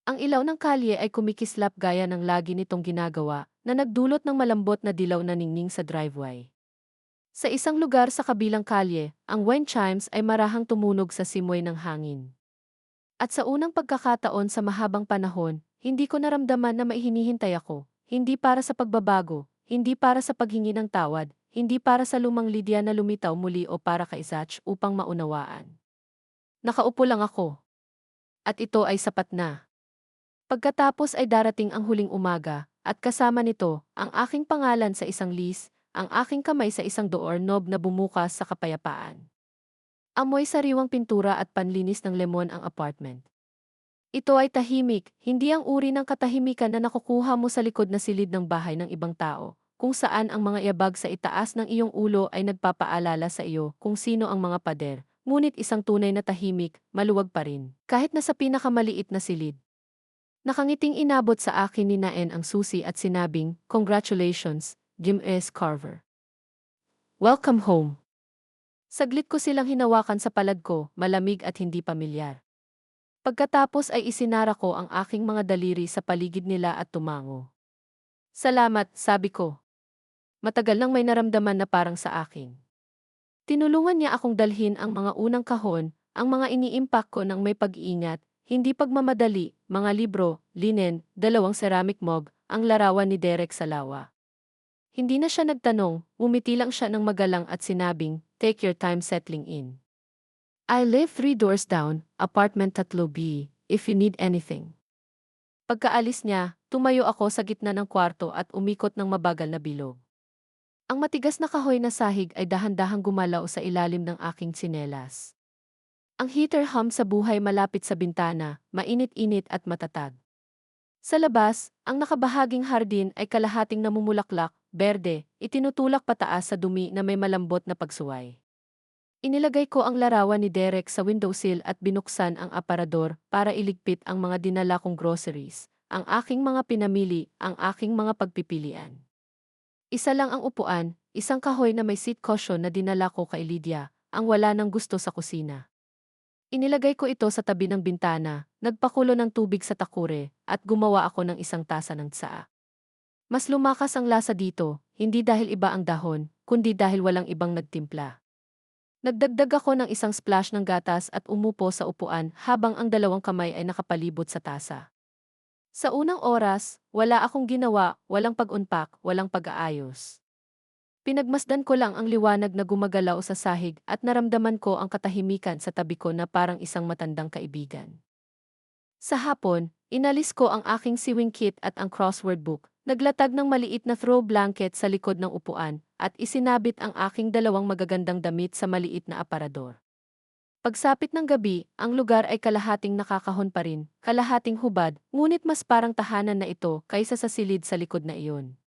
Ang ilaw ng kalye ay kumikislap gaya ng lagi nitong ginagawa, na nagdulot ng malambot na dilaw na ningning sa driveway. Sa isang lugar sa kabilang kalye, ang wind chimes ay marahang tumunog sa simoy ng hangin. At sa unang pagkakataon sa mahabang panahon, hindi ko naramdaman na may hinihintay ako, hindi para sa pagbabago, hindi para sa paghingi ng tawad, hindi para sa lumang Lydia na lumitaw muli o para kay Zach upang maunawaan. Nakaupo lang ako. At ito ay sapat na. Pagkatapos ay darating ang huling umaga, at kasama nito, ang aking pangalan sa isang list, ang aking kamay sa isang doorknob na bumukas sa kapayapaan. Amoy sariwang pintura at panlinis ng lemon ang apartment. Ito ay tahimik, hindi ang uri ng katahimikan na nakukuha mo sa likod na silid ng bahay ng ibang tao, kung saan ang mga yabag sa itaas ng iyong ulo ay nagpapaalala sa iyo kung sino ang mga pader, ngunit isang tunay na tahimik, maluwag pa rin, kahit na sa pinakamaliit na silid. Nakangiting inabot sa akin ni Naen ang susi at sinabing, "Congratulations, Jim S. Carver. Welcome home." Saglit ko silang hinawakan sa palad ko, malamig at hindi pamilyar. Pagkatapos ay isinara ko ang aking mga daliri sa paligid nila at tumango. Salamat, sabi ko. Matagal nang may naramdaman na parang sa akin. Tinulungan niya akong dalhin ang mga unang kahon, ang mga iniimpak ko ng may pag-iingat, hindi pagmamadali, mga libro, linen, 2 ceramic mug, ang larawan ni Derek sa lawa. Hindi na siya nagtanong, umiti lang siya ng magalang at sinabing, "Take your time settling in. I live 3 doors down, apartment 3B, if you need anything." Pagkaalis niya, tumayo ako sa gitna ng kwarto at umikot ng mabagal na bilog. Ang matigas na kahoy na sahig ay dahan-dahang gumalaw sa ilalim ng aking tsinelas. Ang heater hum sa buhay malapit sa bintana, mainit-init at matatag. Sa labas, ang nakabahaging hardin ay kalahating namumulaklak, berde, itinutulak pataas sa dumi na may malambot na pagsuway. Inilagay ko ang larawan ni Derek sa windowsill at binuksan ang aparador para iligpit ang mga dinala kong groceries, ang aking mga pinamili, ang aking mga pagpipilian. Isa lang ang upuan, isang kahoy na may seat cushion na dinala ko kay Lydia, ang wala ng gusto sa kusina. Inilagay ko ito sa tabi ng bintana, nagpakulo ng tubig sa takure, at gumawa ako ng isang tasa ng tsaa. Mas lumakas ang lasa dito, hindi dahil iba ang dahon, kundi dahil walang ibang nagtimpla. Nagdagdag ako ng isang splash ng gatas at umupo sa upuan habang ang 2 kamay ay nakapalibot sa tasa. Sa unang oras, wala akong ginawa, walang pag-unpak, walang pag-aayos. Pinagmasdan ko lang ang liwanag na gumagalaw sa sahig at naramdaman ko ang katahimikan sa tabi ko na parang isang matandang kaibigan. Sa hapon, inalis ko ang aking sewing kit at ang crossword book, naglatag ng maliit na throw blanket sa likod ng upuan, at isinabit ang aking 2 magagandang damit sa maliit na aparador. Pagsapit ng gabi, ang lugar ay kalahating nakakahon pa rin, kalahating hubad, ngunit mas parang tahanan na ito kaysa sa silid sa likod na iyon.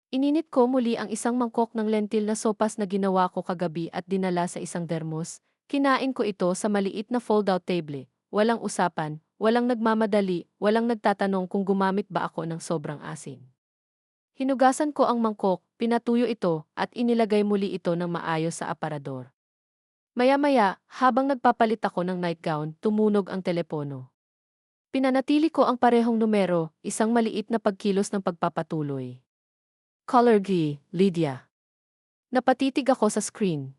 Ininit ko muli ang isang mangkok ng lentil na sopas na ginawa ko kagabi at dinala sa isang dermos. Kinain ko ito sa maliit na fold-out table. Walang usapan, walang nagmamadali, walang nagtatanong kung gumamit ba ako ng sobrang asin. Hinugasan ko ang mangkok, pinatuyo ito, at inilagay muli ito ng maayos sa aparador. Maya-maya, habang nagpapalit ako ng nightgown, tumunog ang telepono. Pinanatili ko ang parehong numero, isang maliit na pagkilos ng pagpapatuloy. Caller G, Lydia. Napatitig ako sa screen.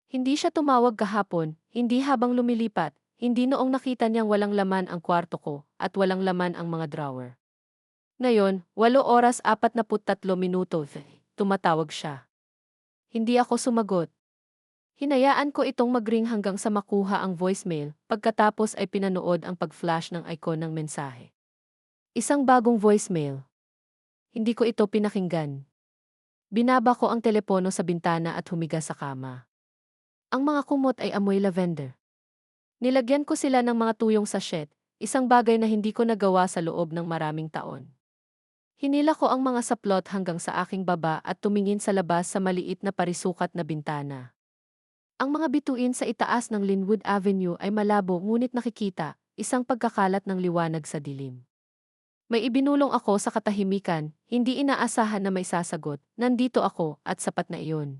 Hindi siya tumawag kahapon, hindi habang lumilipat, hindi noong nakita niyang walang laman ang kwarto ko at walang laman ang mga drawer. Ngayon, 8 oras 43 minuto, tumatawag siya. Hindi ako sumagot. Hinayaan ko itong magring hanggang sa makuha ang voicemail, pagkatapos ay pinanood ang pag-flash ng icon ng mensahe. Isang bagong voicemail. Hindi ko ito pinakinggan. Binaba ko ang telepono sa bintana at humiga sa kama. Ang mga kumot ay amoy lavender. Nilagyan ko sila ng mga tuyong sachet, isang bagay na hindi ko nagawa sa loob ng maraming taon. Hinila ko ang mga saplot hanggang sa aking baba at tumingin sa labas sa maliit na parisukat na bintana. Ang mga bituin sa itaas ng Linwood Avenue ay malabo ngunit nakikita, isang pagkakalat ng liwanag sa dilim. May ibinulong ako sa katahimikan, hindi inaasahan na may sasagot, nandito ako at sapat na iyon.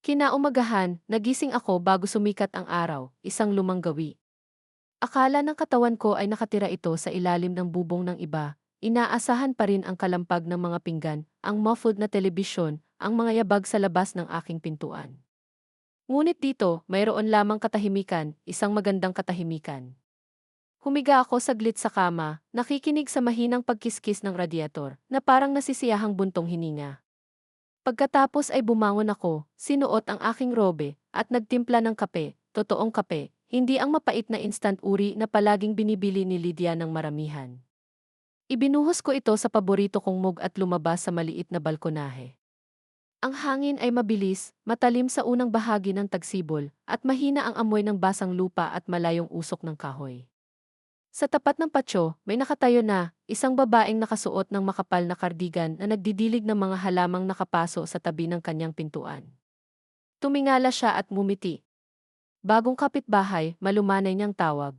Kinaumagahan, nagising ako bago sumikat ang araw, isang lumang gawi. Akala ng katawan ko ay nakatira ito sa ilalim ng bubong ng iba, inaasahan pa rin ang kalampag ng mga pinggan, ang muffled na telebisyon, ang mga yabag sa labas ng aking pintuan. Ngunit dito, mayroon lamang katahimikan, isang magandang katahimikan. Humiga ako saglit sa kama, nakikinig sa mahinang pagkiskis ng radiator, na parang nasisiyahang buntong hininga. Pagkatapos ay bumangon ako, sinuot ang aking robe, at nagtimpla ng kape, totoong kape, hindi ang mapait na instant uri na palaging binibili ni Lydia ng maramihan. Ibinuhos ko ito sa paborito kong mug at lumabas sa maliit na balkonahe. Ang hangin ay mabilis, matalim sa unang bahagi ng tagsibol, at mahina ang amoy ng basang lupa at malayong usok ng kahoy. Sa tapat ng patio, may nakatayo na, isang babaeng nakasuot ng makapal na kardigan na nagdidilig ng mga halamang nakapaso sa tabi ng kanyang pintuan. Tumingala siya at ngumiti. Bagong kapitbahay, malumanay niyang tawag.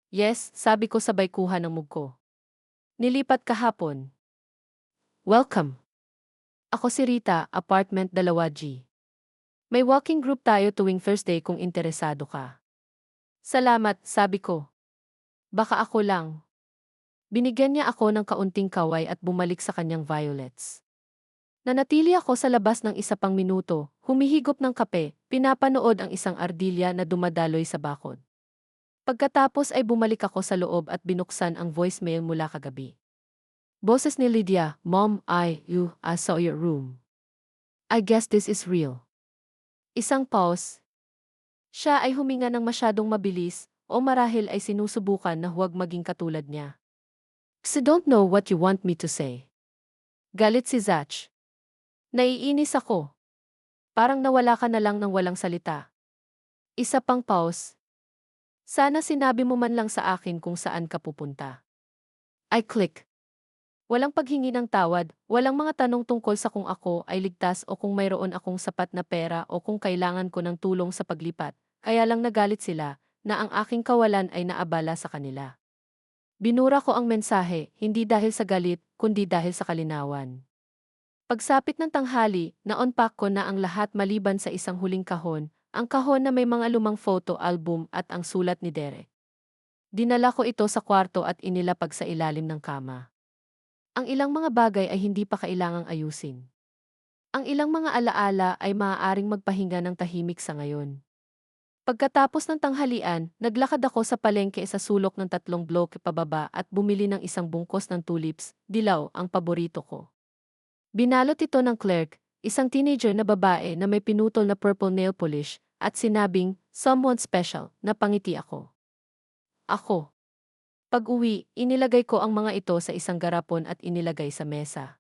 Yes, sabi ko sabay kuha ng mug ko. Nilipat kahapon. Welcome. Ako si Rita, apartment 2G. May walking group tayo tuwing Thursday kung interesado ka. Salamat, sabi ko. Baka ako lang. Binigyan niya ako ng kaunting kaway at bumalik sa kanyang violets. Nanatili ako sa labas ng isa pang minuto, humihigop ng kape, pinapanood ang isang ardilya na dumadaloy sa bakod. Pagkatapos ay bumalik ako sa loob at binuksan ang voicemail mula kagabi. Boses ni Lydia, Mom, I saw your room. I guess this is real. Isang pause. Siya ay huminga ng masyadong mabilis, o marahil ay sinusubukan na huwag maging katulad niya. I don't know what you want me to say. Galit si Zach. Naiinis ako. Parang nawala ka na lang ng walang salita. Isa pang pause. Sana sinabi mo man lang sa akin kung saan ka pupunta. I click. Walang paghingi ng tawad, walang mga tanong tungkol sa kung ako ay ligtas o kung mayroon akong sapat na pera o kung kailangan ko ng tulong sa paglipat, kaya lang nagalit sila na ang aking kawalan ay naabala sa kanila. Binura ko ang mensahe, hindi dahil sa galit, kundi dahil sa kalinawan. Pagsapit ng tanghali, na-unpack ko na ang lahat maliban sa isang huling kahon, ang kahon na may mga lumang photo album at ang sulat ni Derek. Dinala ko ito sa kwarto at inilapag sa ilalim ng kama. Ang ilang mga bagay ay hindi pa kailangang ayusin. Ang ilang mga alaala ay maaaring magpahinga ng tahimik sa ngayon. Pagkatapos ng tanghalian, naglakad ako sa palengke sa sulok ng 3 bloke pababa at bumili ng isang bungkos ng tulips, dilaw ang paborito ko. Binalot ito ng clerk, isang teenager na babae na may pinutol na purple nail polish, at sinabing, someone special, na pangiti ako. Ako. Pag-uwi, inilagay ko ang mga ito sa isang garapon at inilagay sa mesa.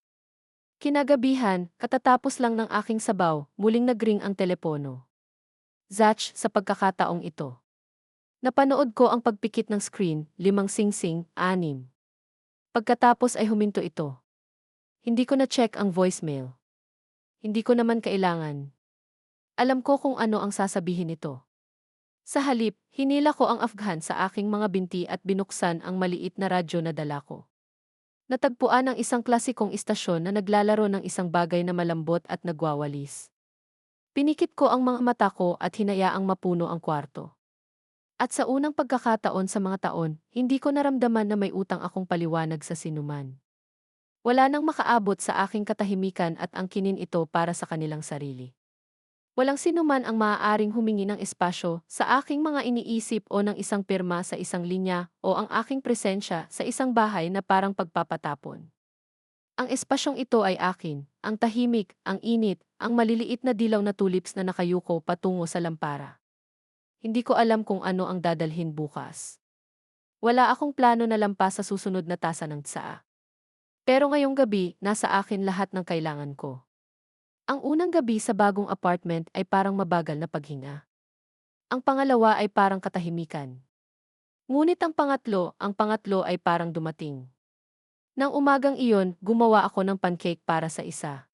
Kinagabihan, katatapos lang ng aking sabaw, muling nagring ang telepono. Zach, sa pagkakataong ito. Napanood ko ang pagpikit ng screen, 5 singsing, 6. Pagkatapos ay huminto ito. Hindi ko na-check ang voicemail. Hindi ko naman kailangan. Alam ko kung ano ang sasabihin nito. Sa halip, hinila ko ang Afghan sa aking mga binti at binuksan ang maliit na radyo na dala ko. Natagpuan ang isang klasikong istasyon na naglalaro ng isang bagay na malambot at nagwawalis. Pinikit ko ang mga mata ko at hinayaang mapuno ang kwarto. At sa unang pagkakataon sa mga taon, hindi ko naramdaman na may utang akong paliwanag sa sinuman. Wala nang makaabot sa aking katahimikan at angkinin ito para sa kanilang sarili. Walang sinuman ang maaaring humingi ng espasyo sa aking mga iniisip o ng isang pirma sa isang linya o ang aking presensya sa isang bahay na parang pagpapatapon. Ang espasyong ito ay akin, ang tahimik, ang init, ang maliliit na dilaw na tulips na nakayuko patungo sa lampara. Hindi ko alam kung ano ang dadalhin bukas. Wala akong plano na lampas sa susunod na tasa ng tsaa. Pero ngayong gabi, nasa akin lahat ng kailangan ko. Ang unang gabi sa bagong apartment ay parang mabagal na paghinga. Ang pangalawa ay parang katahimikan. Ngunit ang pangatlo ay parang dumating. Nang umagang iyon, gumawa ako ng pancake para sa isa.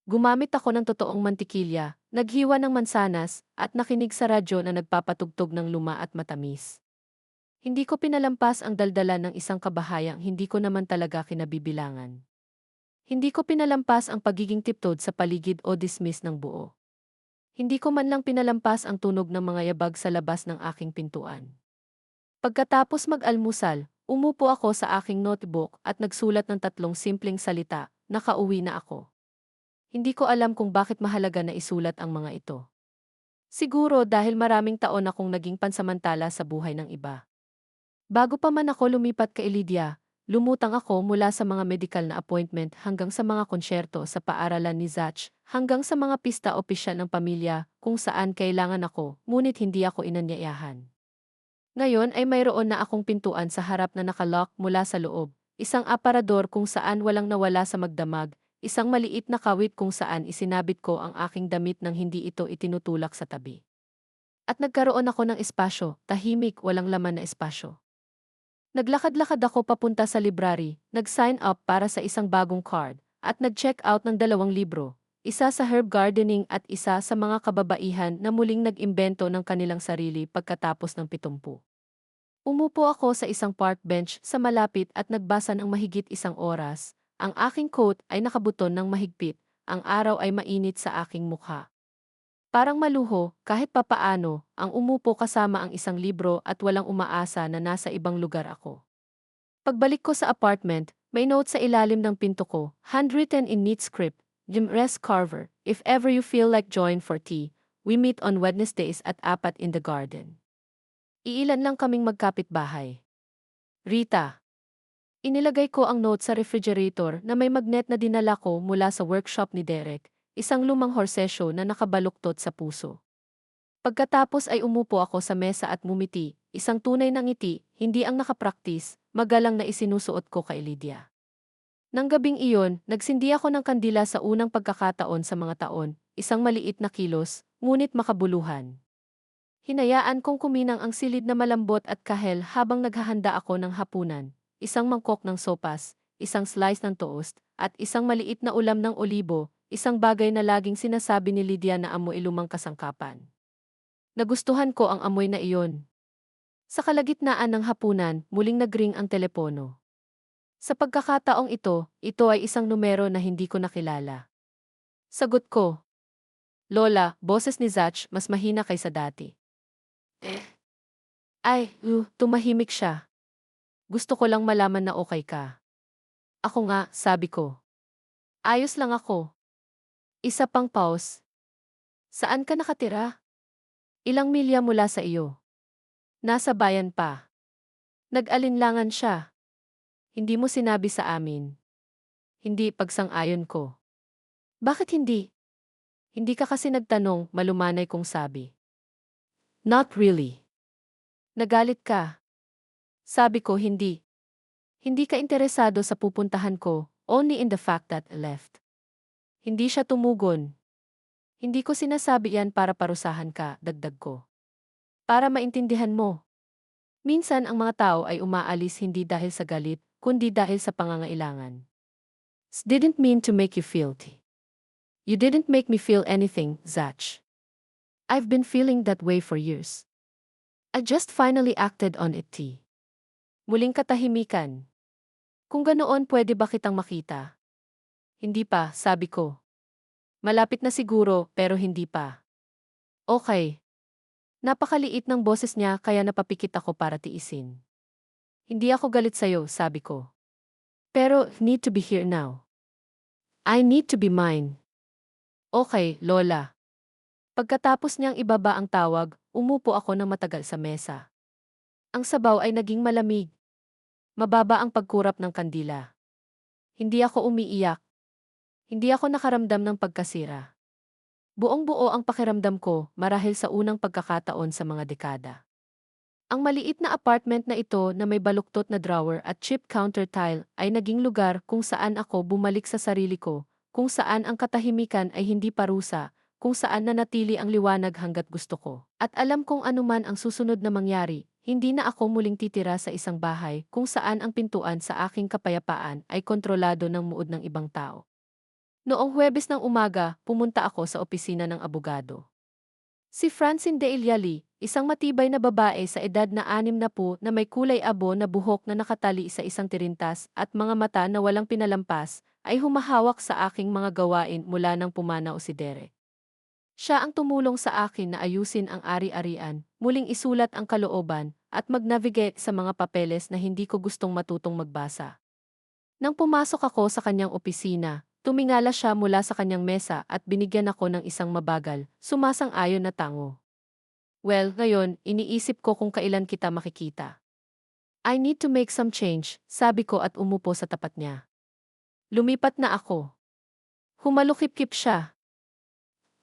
Gumamit ako ng totoong mantikilya, naghiwa ng mansanas, at nakinig sa radyo na nagpapatugtog ng luma at matamis. Hindi ko pinalampas ang daldalan ng isang kabahayang hindi ko naman talaga kinabibilangan. Hindi ko pinalampas ang pagiging tiptoed sa paligid o dismiss ng buo. Hindi ko man lang pinalampas ang tunog ng mga yabag sa labas ng aking pintuan. Pagkatapos mag-almusal, umupo ako sa aking notebook at nagsulat ng 3 simpleng salita, nakauwi na ako. Hindi ko alam kung bakit mahalaga na isulat ang mga ito. Siguro dahil maraming taon akong naging pansamantala sa buhay ng iba. Bago pa man ako lumipat kay Lydia, lumutang ako mula sa mga medical na appointment hanggang sa mga konsyerto sa paaralan ni Zach, hanggang sa mga pista opisyal ng pamilya kung saan kailangan ako, ngunit hindi ako inanyayahan. Ngayon ay mayroon na akong pintuan sa harap na nakalock mula sa loob, isang aparador kung saan walang nawala sa magdamag, isang maliit na kawit kung saan isinabit ko ang aking damit nang hindi ito itinutulak sa tabi. At nagkaroon ako ng espasyo, tahimik, walang laman na espasyo. Naglakad-lakad ako papunta sa library, nag-sign up para sa isang bagong card, at nag-check out ng 2 libro, isa sa herb gardening at isa sa mga kababaihan na muling nag-imbento ng kanilang sarili pagkatapos ng 70. Umupo ako sa isang park bench sa malapit at nagbasa ng mahigit 1 oras. Ang aking coat ay nakabuton ng mahigpit, ang araw ay mainit sa aking mukha. Parang maluho, kahit papaano, ang umupo kasama ang isang libro at walang umaasa na nasa ibang lugar ako. Pagbalik ko sa apartment, may note sa ilalim ng pinto ko, handwritten in neat script, Jim Rest Carver, if ever you feel like join for tea, we meet on Wednesdays at 4 in the garden. Iilan lang kaming magkapit-bahay. Rita. Inilagay ko ang note sa refrigerator na may magnet na dinala ko mula sa workshop ni Derek, isang lumang horseshoe na nakabaluktot sa puso. Pagkatapos ay umupo ako sa mesa at ngumiti, isang tunay na ngiti, hindi ang nakapraktis, magalang na isinusuot ko kay Lydia. Nang gabing iyon, nagsindi ako ng kandila sa unang pagkakataon sa mga taon, isang maliit na kilos, ngunit makabuluhan. Hinayaan kong kuminang ang silid na malambot at kahel habang naghahanda ako ng hapunan, isang mangkok ng sopas, isang slice ng toast, at isang maliit na ulam ng olibo, isang bagay na laging sinasabi ni Lydia na amoy lumang kasangkapan. Nagustuhan ko ang amoy na iyon. Sa kalagitnaan ng hapunan, muling nagring ang telepono. Sa pagkakataong ito ay isang numero na hindi ko nakilala. Sagot ko, Lola, boses ni Zach mas mahina kaysa dati. Tumahimik siya. Gusto ko lang malaman na okay ka. Ako nga, sabi ko. Ayos lang ako. Isa pang pause. Saan ka nakatira? Ilang milya mula sa iyo? Nasa bayan pa. Nag-alinlangan siya. Hindi mo sinabi sa amin. Hindi, pagsang-ayon ko. Bakit hindi? Hindi ka kasi nagtanong, malumanay kong sabi. Not really. Nagalit ka. Sabi ko hindi. Hindi ka interesado sa pupuntahan ko, only in the fact that I left. Hindi siya tumugon. Hindi ko sinasabi yan para parusahan ka, dagdag ko. Para maintindihan mo. Minsan ang mga tao ay umaalis hindi dahil sa galit, kundi dahil sa pangangailangan. Didn't mean to make you feel. You didn't make me feel anything, Zach. I've been feeling that way for years. I just finally acted on it. Muling katahimikan. Kung ganoon pwede ba kitang makita? Hindi pa, sabi ko. Malapit na siguro, pero hindi pa. Okay. Napakaliit ng boses niya kaya napapikit ako para tiisin. Hindi ako galit sa'yo, sabi ko. Pero, need to be here now. I need to be mine. Okay, Lola. Pagkatapos niyang ibaba ang tawag, umupo ako ng matagal sa mesa. Ang sabaw ay naging malamig. Mababa ang pagkurap ng kandila. Hindi ako umiiyak. Hindi ako nakaramdam ng pagkasira. Buong-buo ang pakiramdam ko marahil sa unang pagkakataon sa mga dekada. Ang maliit na apartment na ito na may baluktot na drawer at chip counter tile ay naging lugar kung saan ako bumalik sa sarili ko, kung saan ang katahimikan ay hindi parusa, kung saan nanatili ang liwanag hanggat gusto ko. At alam kong anuman ang susunod na mangyari, hindi na ako muling titira sa isang bahay kung saan ang pintuan sa aking kapayapaan ay kontrolado ng muod ng ibang tao. Noong Huwebes ng umaga, pumunta ako sa opisina ng abogado. Si Francine de Iliali, isang matibay na babae sa edad na 60 na may kulay abo na buhok na nakatali sa isang tirintas at mga mata na walang pinalampas, ay humahawak sa aking mga gawain mula nang pumanaw si Derek. Siya ang tumulong sa akin na ayusin ang ari-arian, muling isulat ang kalooban, at mag-navigate sa mga papeles na hindi ko gustong matutong magbasa. Nang pumasok ako sa kanyang opisina, tumingala siya mula sa kanyang mesa at binigyan ako ng isang mabagal, sumasang-ayon na tango. Well, ngayon, iniisip ko kung kailan kita makikita. I need to make some change, sabi ko at umupo sa tapat niya. Lumipat na ako. Humalukip-kip siya.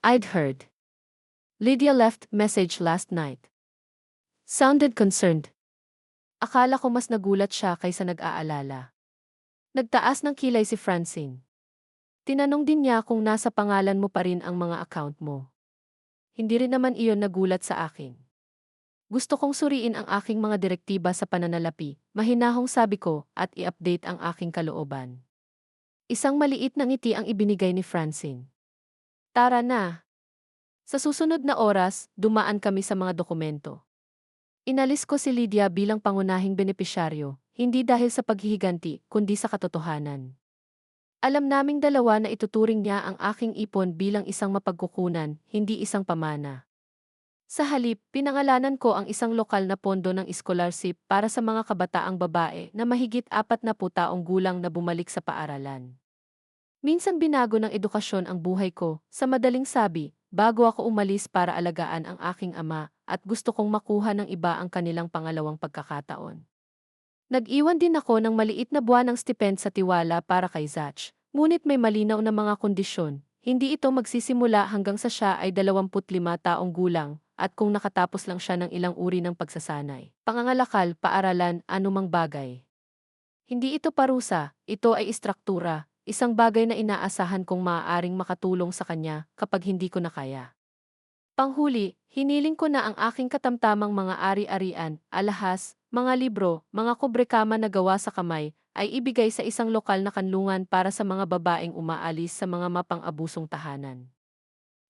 I'd heard. Lydia left message last night. Sounded concerned. Akala ko mas nagulat siya kaysa nag-aalala. Nagtaas ng kilay si Francine. Tinanong din niya kung nasa pangalan mo pa rin ang mga account mo. Hindi rin naman iyon nagulat sa akin. Gusto kong suriin ang aking mga direktiba sa pananalapi, mahinahong sabi ko, at i-update ang aking kalooban. Isang maliit na ngiti ang ibinigay ni Francine. Tara na. Sa susunod na oras, dumaan kami sa mga dokumento. Inalis ko si Lydia bilang pangunahing benepisyaryo, hindi dahil sa paghihiganti, kundi sa katotohanan. Alam naming dalawa na ituturing niya ang aking ipon bilang isang mapagkukunan, hindi isang pamana. Sa halip, pinangalanan ko ang isang lokal na pondo ng scholarship para sa mga kabataang babae na mahigit 40 taong gulang na bumalik sa paaralan. Minsan binago ng edukasyon ang buhay ko, sa madaling sabi, bago ako umalis para alagaan ang aking ama at gusto kong makuha ng iba ang kanilang pangalawang pagkakataon. Nag-iwan din ako ng maliit na buwanang stipend sa tiwala para kay Zach, ngunit may malinaw na mga kondisyon. Hindi ito magsisimula hanggang sa siya ay 25 taong gulang at kung nakatapos lang siya ng ilang uri ng pagsasanay, pangangalakal, paaralan, anumang bagay. Hindi ito parusa, ito ay istruktura, isang bagay na inaasahan kong maaaring makatulong sa kanya kapag hindi ko na kaya. Panghuli, hiniling ko na ang aking katamtamang mga ari-arian, alahas, mga libro, mga kubrekama na gawa sa kamay, ay ibigay sa isang lokal na kanlungan para sa mga babaeng umaalis sa mga mapang-abusong tahanan.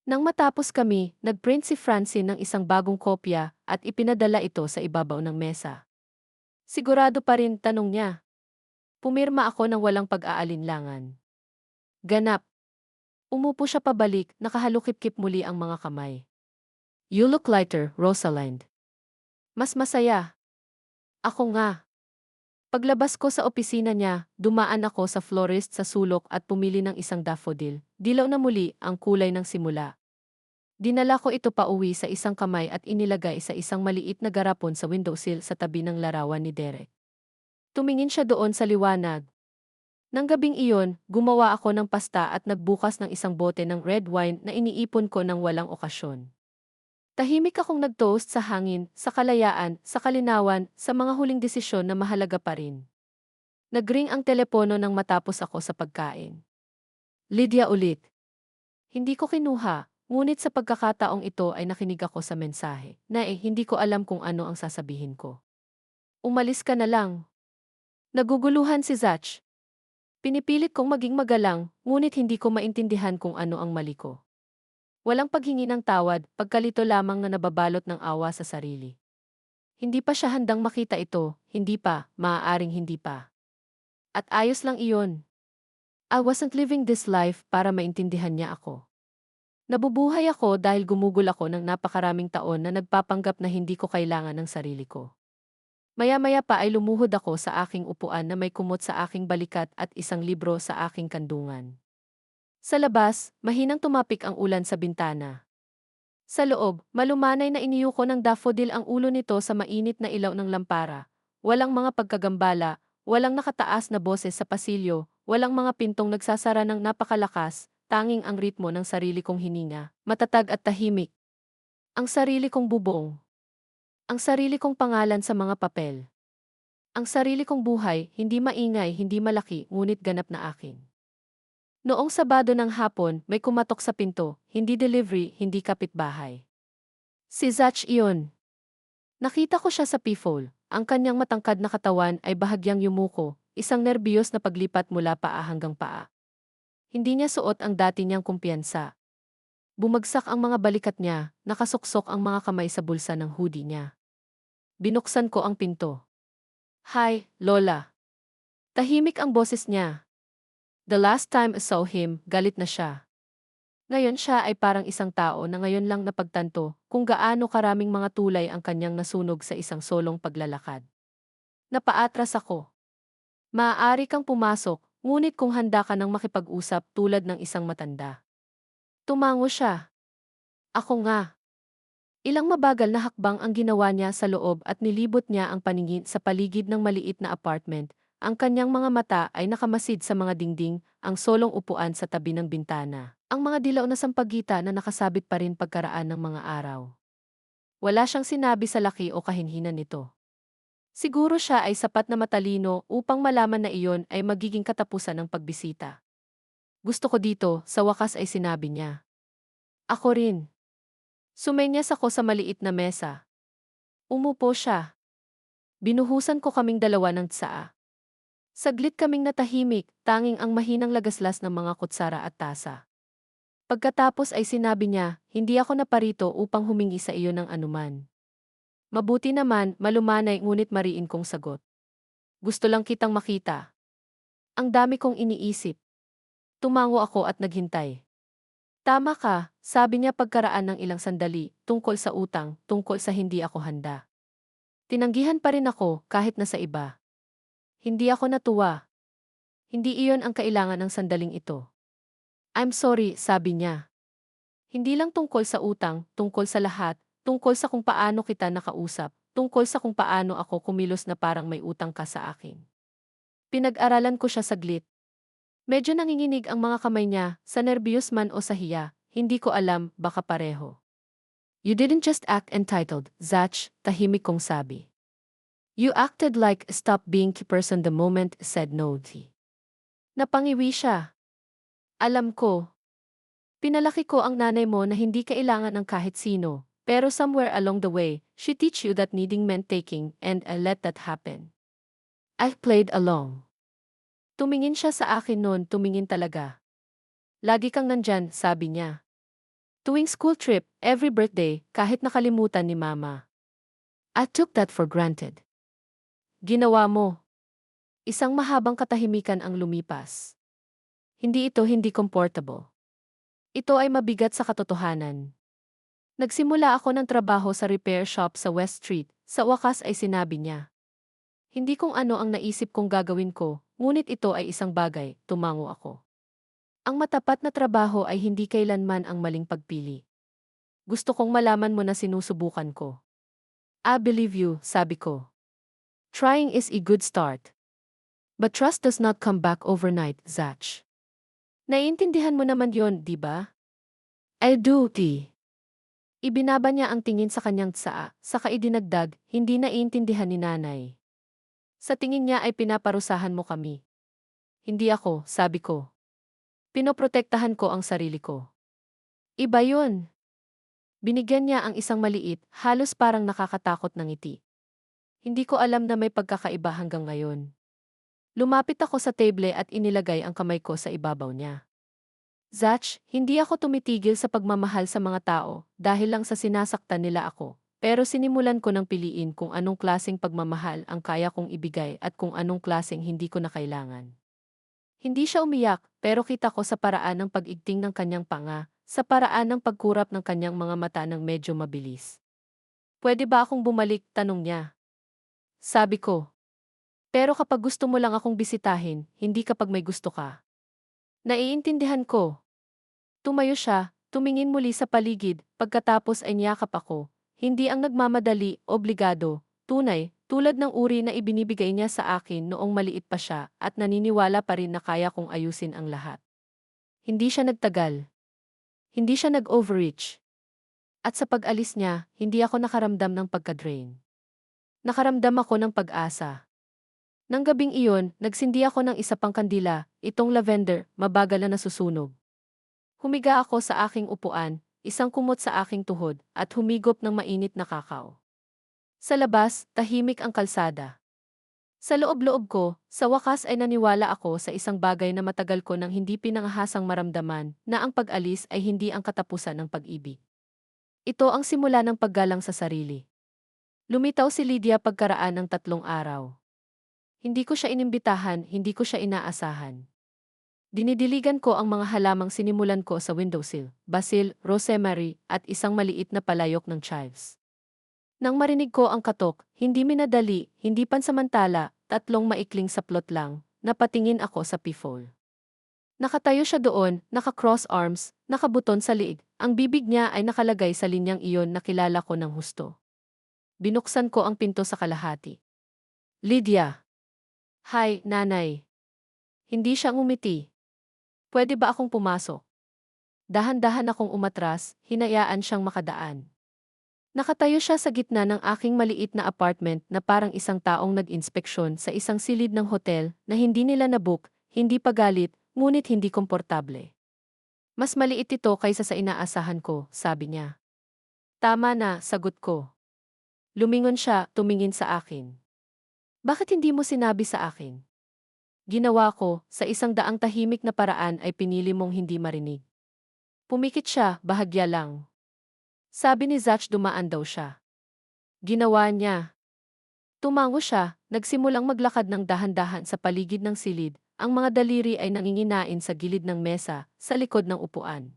Nang matapos kami, nagprint si Francine ng isang bagong kopya at ipinadala ito sa ibabaw ng mesa. Sigurado pa rin, tanong niya. Pumirma ako ng walang pag-aalinlangan. Ganap. Umupo siya pabalik, nakahalukip-kip muli ang mga kamay. You look lighter, Rosalind. Mas masaya. Ako nga. Paglabas ko sa opisina niya, dumaan ako sa florist sa sulok at pumili ng isang daffodil. Dilaw na muli ang kulay ng simula. Dinala ko ito pauwi sa isang kamay at inilagay sa isang maliit na garapon sa windowsill sa tabi ng larawan ni Derek. Tumingin siya doon sa liwanag. Nang gabing iyon, gumawa ako ng pasta at nagbukas ng isang bote ng red wine na iniipon ko ng walang okasyon. Tahimik akong nag-toast sa hangin, sa kalayaan, sa kalinawan, sa mga huling desisyon na mahalaga pa rin. Nagring ang telepono nang matapos ako sa pagkain. Lydia ulit. Hindi ko kinuha, ngunit sa pagkakataong ito ay nakinig ako sa mensahe, na hindi ko alam kung ano ang sasabihin ko. Umalis ka na lang. Naguguluhan si Zach. Pinipilit kong maging magalang, ngunit hindi ko maintindihan kung ano ang mali ko. Walang paghingi ng tawad, pagkalito lamang na nababalot ng awa sa sarili. Hindi pa siya handang makita ito, hindi pa, maaaring hindi pa. At ayos lang iyon. I wasn't living this life para maintindihan niya ako. Nabubuhay ako dahil gumugol ako ng napakaraming taon na nagpapanggap na hindi ko kailangan ng sarili ko. Maya-maya pa ay lumuhod ako sa aking upuan na may kumot sa aking balikat at isang libro sa aking kandungan. Sa labas, mahinang tumapik ang ulan sa bintana. Sa loob, malumanay na iniyuko ng daffodil ang ulo nito sa mainit na ilaw ng lampara. Walang mga pagkagambala, walang nakataas na boses sa pasilyo, walang mga pintong nagsasara ng napakalakas, tanging ang ritmo ng sarili kong hininga, matatag at tahimik. Ang sarili kong bubong. Ang sarili kong pangalan sa mga papel. Ang sarili kong buhay, hindi maingay, hindi malaki, ngunit ganap na akin. Noong Sabado ng hapon, may kumatok sa pinto, hindi delivery, hindi kapitbahay. Si Zach iyon. Nakita ko siya sa peephole. Ang kanyang matangkad na katawan ay bahagyang yumuko, isang nerbiyos na paglipat mula paa hanggang paa. Hindi niya suot ang dati niyang kumpiyansa. Bumagsak ang mga balikat niya, nakasuksok ang mga kamay sa bulsa ng hoodie niya. Binuksan ko ang pinto. Hi, Lola. Tahimik ang boses niya. The last time I saw him, galit na siya. Ngayon siya ay parang isang tao na ngayon lang napagtanto kung gaano karaming mga tulay ang kanyang nasunog sa isang solong paglalakad. Napaatras ako. Maaari kang pumasok, ngunit kung handa ka nang makipag-usap tulad ng isang matanda. Tumango siya. Ako nga. Ilang mabagal na hakbang ang ginawa niya sa loob at nilibot niya ang paningin sa paligid ng maliit na apartment. Ang kanyang mga mata ay nakamasid sa mga dingding, ang solong upuan sa tabi ng bintana. Ang mga dilaw na sampagita na nakasabit pa rin pagkaraan ng mga araw. Wala siyang sinabi sa laki o kahinhinan nito. Siguro siya ay sapat na matalino upang malaman na iyon ay magiging katapusan ng pagbisita. Gusto ko dito, sa wakas ay sinabi niya. Ako rin. Sumenyas ako sa maliit na mesa. Umupo siya. Binuhusan ko kaming dalawa ng tsaa. Saglit kaming natahimik, tanging ang mahinang lagaslas ng mga kutsara at tasa. Pagkatapos ay sinabi niya, hindi ako naparito upang humingi sa iyo ng anuman. Mabuti naman, malumanay ngunit mariin kong sagot. Gusto lang kitang makita. Ang dami kong iniisip. Tumango ako at naghintay. Tama ka, sabi niya pagkaraan ng ilang sandali, tungkol sa utang, tungkol sa hindi ako handa. Tinanggihan pa rin ako kahit nasa iba. Hindi ako natuwa. Hindi iyon ang kailangan ng sandaling ito. I'm sorry, sabi niya. Hindi lang tungkol sa utang, tungkol sa lahat, tungkol sa kung paano kita nakausap, tungkol sa kung paano ako kumilos na parang may utang ka sa akin. Pinag-aralan ko siya saglit. Medyo nanginginig ang mga kamay niya, sa nerbiyos man o sa hiya, hindi ko alam, baka pareho. You didn't just act entitled, Zach, tahimik kong sabi. You acted like a stop being key person the moment said no. Napangiwi siya. Alam ko. Pinalaki ko ang nanay mo na hindi kailangan ng kahit sino, pero somewhere along the way, she teach you that needing meant taking, and I let that happen. I played along. Tumingin siya sa akin noon, tumingin talaga. Lagi kang nandyan, sabi niya. Tuwing school trip, every birthday, kahit nakalimutan ni mama. I took that for granted. Ginawa mo. Isang mahabang katahimikan ang lumipas. Hindi comfortable. Ito ay mabigat sa katotohanan. Nagsimula ako ng trabaho sa repair shop sa West Street, sa wakas ay sinabi niya. Hindi kung ano ang naisip kong gagawin ko, ngunit ito ay isang bagay, tumango ako. Ang matapat na trabaho ay hindi kailanman ang maling pagpili. Gusto kong malaman mo na sinusubukan ko. I believe you, sabi ko. Trying is a good start. But trust does not come back overnight, Zach. Naiintindihan mo naman yon, di ba? I do, T. Ibinaba niya ang tingin sa kanyang tsaa, saka idinagdag, hindi naiintindihan ni nanay. Sa tingin niya ay pinaparusahan mo kami. Hindi ako, sabi ko. Pinoprotektahan ko ang sarili ko. Iba yun. Binigyan niya ang isang maliit, halos parang nakakatakot na ngiti. Hindi ko alam na may pagkakaiba hanggang ngayon. Lumapit ako sa table at inilagay ang kamay ko sa ibabaw niya. Zach, hindi ako tumitigil sa pagmamahal sa mga tao dahil lang sa sinasaktan nila ako. Pero sinimulan ko ng piliin kung anong klaseng pagmamahal ang kaya kong ibigay at kung anong klaseng hindi ko na kailangan. Hindi siya umiyak, pero kita ko sa paraan ng pag-igting ng kanyang panga, sa paraan ng pagkurap ng kanyang mga mata ng medyo mabilis. Pwede ba akong bumalik? Tanong niya. Sabi ko. Pero kapag gusto mo lang akong bisitahin, hindi kapag may gusto ka. Naiintindihan ko. Tumayo siya, tumingin muli sa paligid, pagkatapos ay niyakap ako. Hindi ang nagmamadali, obligado, tunay, tulad ng uri na ibinibigay niya sa akin noong maliit pa siya at naniniwala pa rin na kaya kong ayusin ang lahat. Hindi siya nagtagal. Hindi siya nag-overreach. At sa pag-alis niya, hindi ako nakaramdam ng pagka-drain. Nakaramdam ako ng pag-asa. Nang gabing iyon, nagsindi ako ng isa pang kandila, itong lavender, mabagal na nasusunog. Humiga ako sa aking upuan, isang kumot sa aking tuhod, at humigop ng mainit na kakao. Sa labas, tahimik ang kalsada. Sa loob-loob ko, sa wakas ay naniwala ako sa isang bagay na matagal ko nang hindi pinangahasang maramdaman, na ang pag-alis ay hindi ang katapusan ng pag-ibig. Ito ang simula ng paggalang sa sarili. Lumitaw si Lydia pagkaraan ng 3 araw. Hindi ko siya inimbitahan, hindi ko siya inaasahan. Dinidiligan ko ang mga halamang sinimulan ko sa windowsill, basil, rosemary, at isang maliit na palayok ng chives. Nang marinig ko ang katok, hindi minadali, hindi pansamantala, 3 maikling saplot lang, napatingin ako sa peephole. Nakatayo siya doon, naka-cross arms, nakabuton sa liig, ang bibig niya ay nakalagay sa linyang iyon na kilala ko ng husto. Binuksan ko ang pinto sa kalahati. Lydia. Hi, nanay. Hindi siya ngumiti. Pwede ba akong pumasok? Dahan-dahan akong umatras, hinayaan siyang makadaan. Nakatayo siya sa gitna ng aking maliit na apartment na parang isang taong nag-inspeksyon sa isang silid ng hotel na hindi nila nabook, hindi pagalit, ngunit hindi komportable. Mas maliit ito kaysa sa inaasahan ko, sabi niya. Tama na, sagot ko. Lumingon siya, tumingin sa akin. Bakit hindi mo sinabi sa akin? Ginawa ko, sa isang daang tahimik na paraan ay pinili mong hindi marinig. Pumikit siya, bahagya lang. Sabi ni Zach dumaan daw siya. Ginawa niya. Tumango siya, nagsimulang maglakad ng dahan-dahan sa paligid ng silid, ang mga daliri ay nanginginain sa gilid ng mesa, sa likod ng upuan.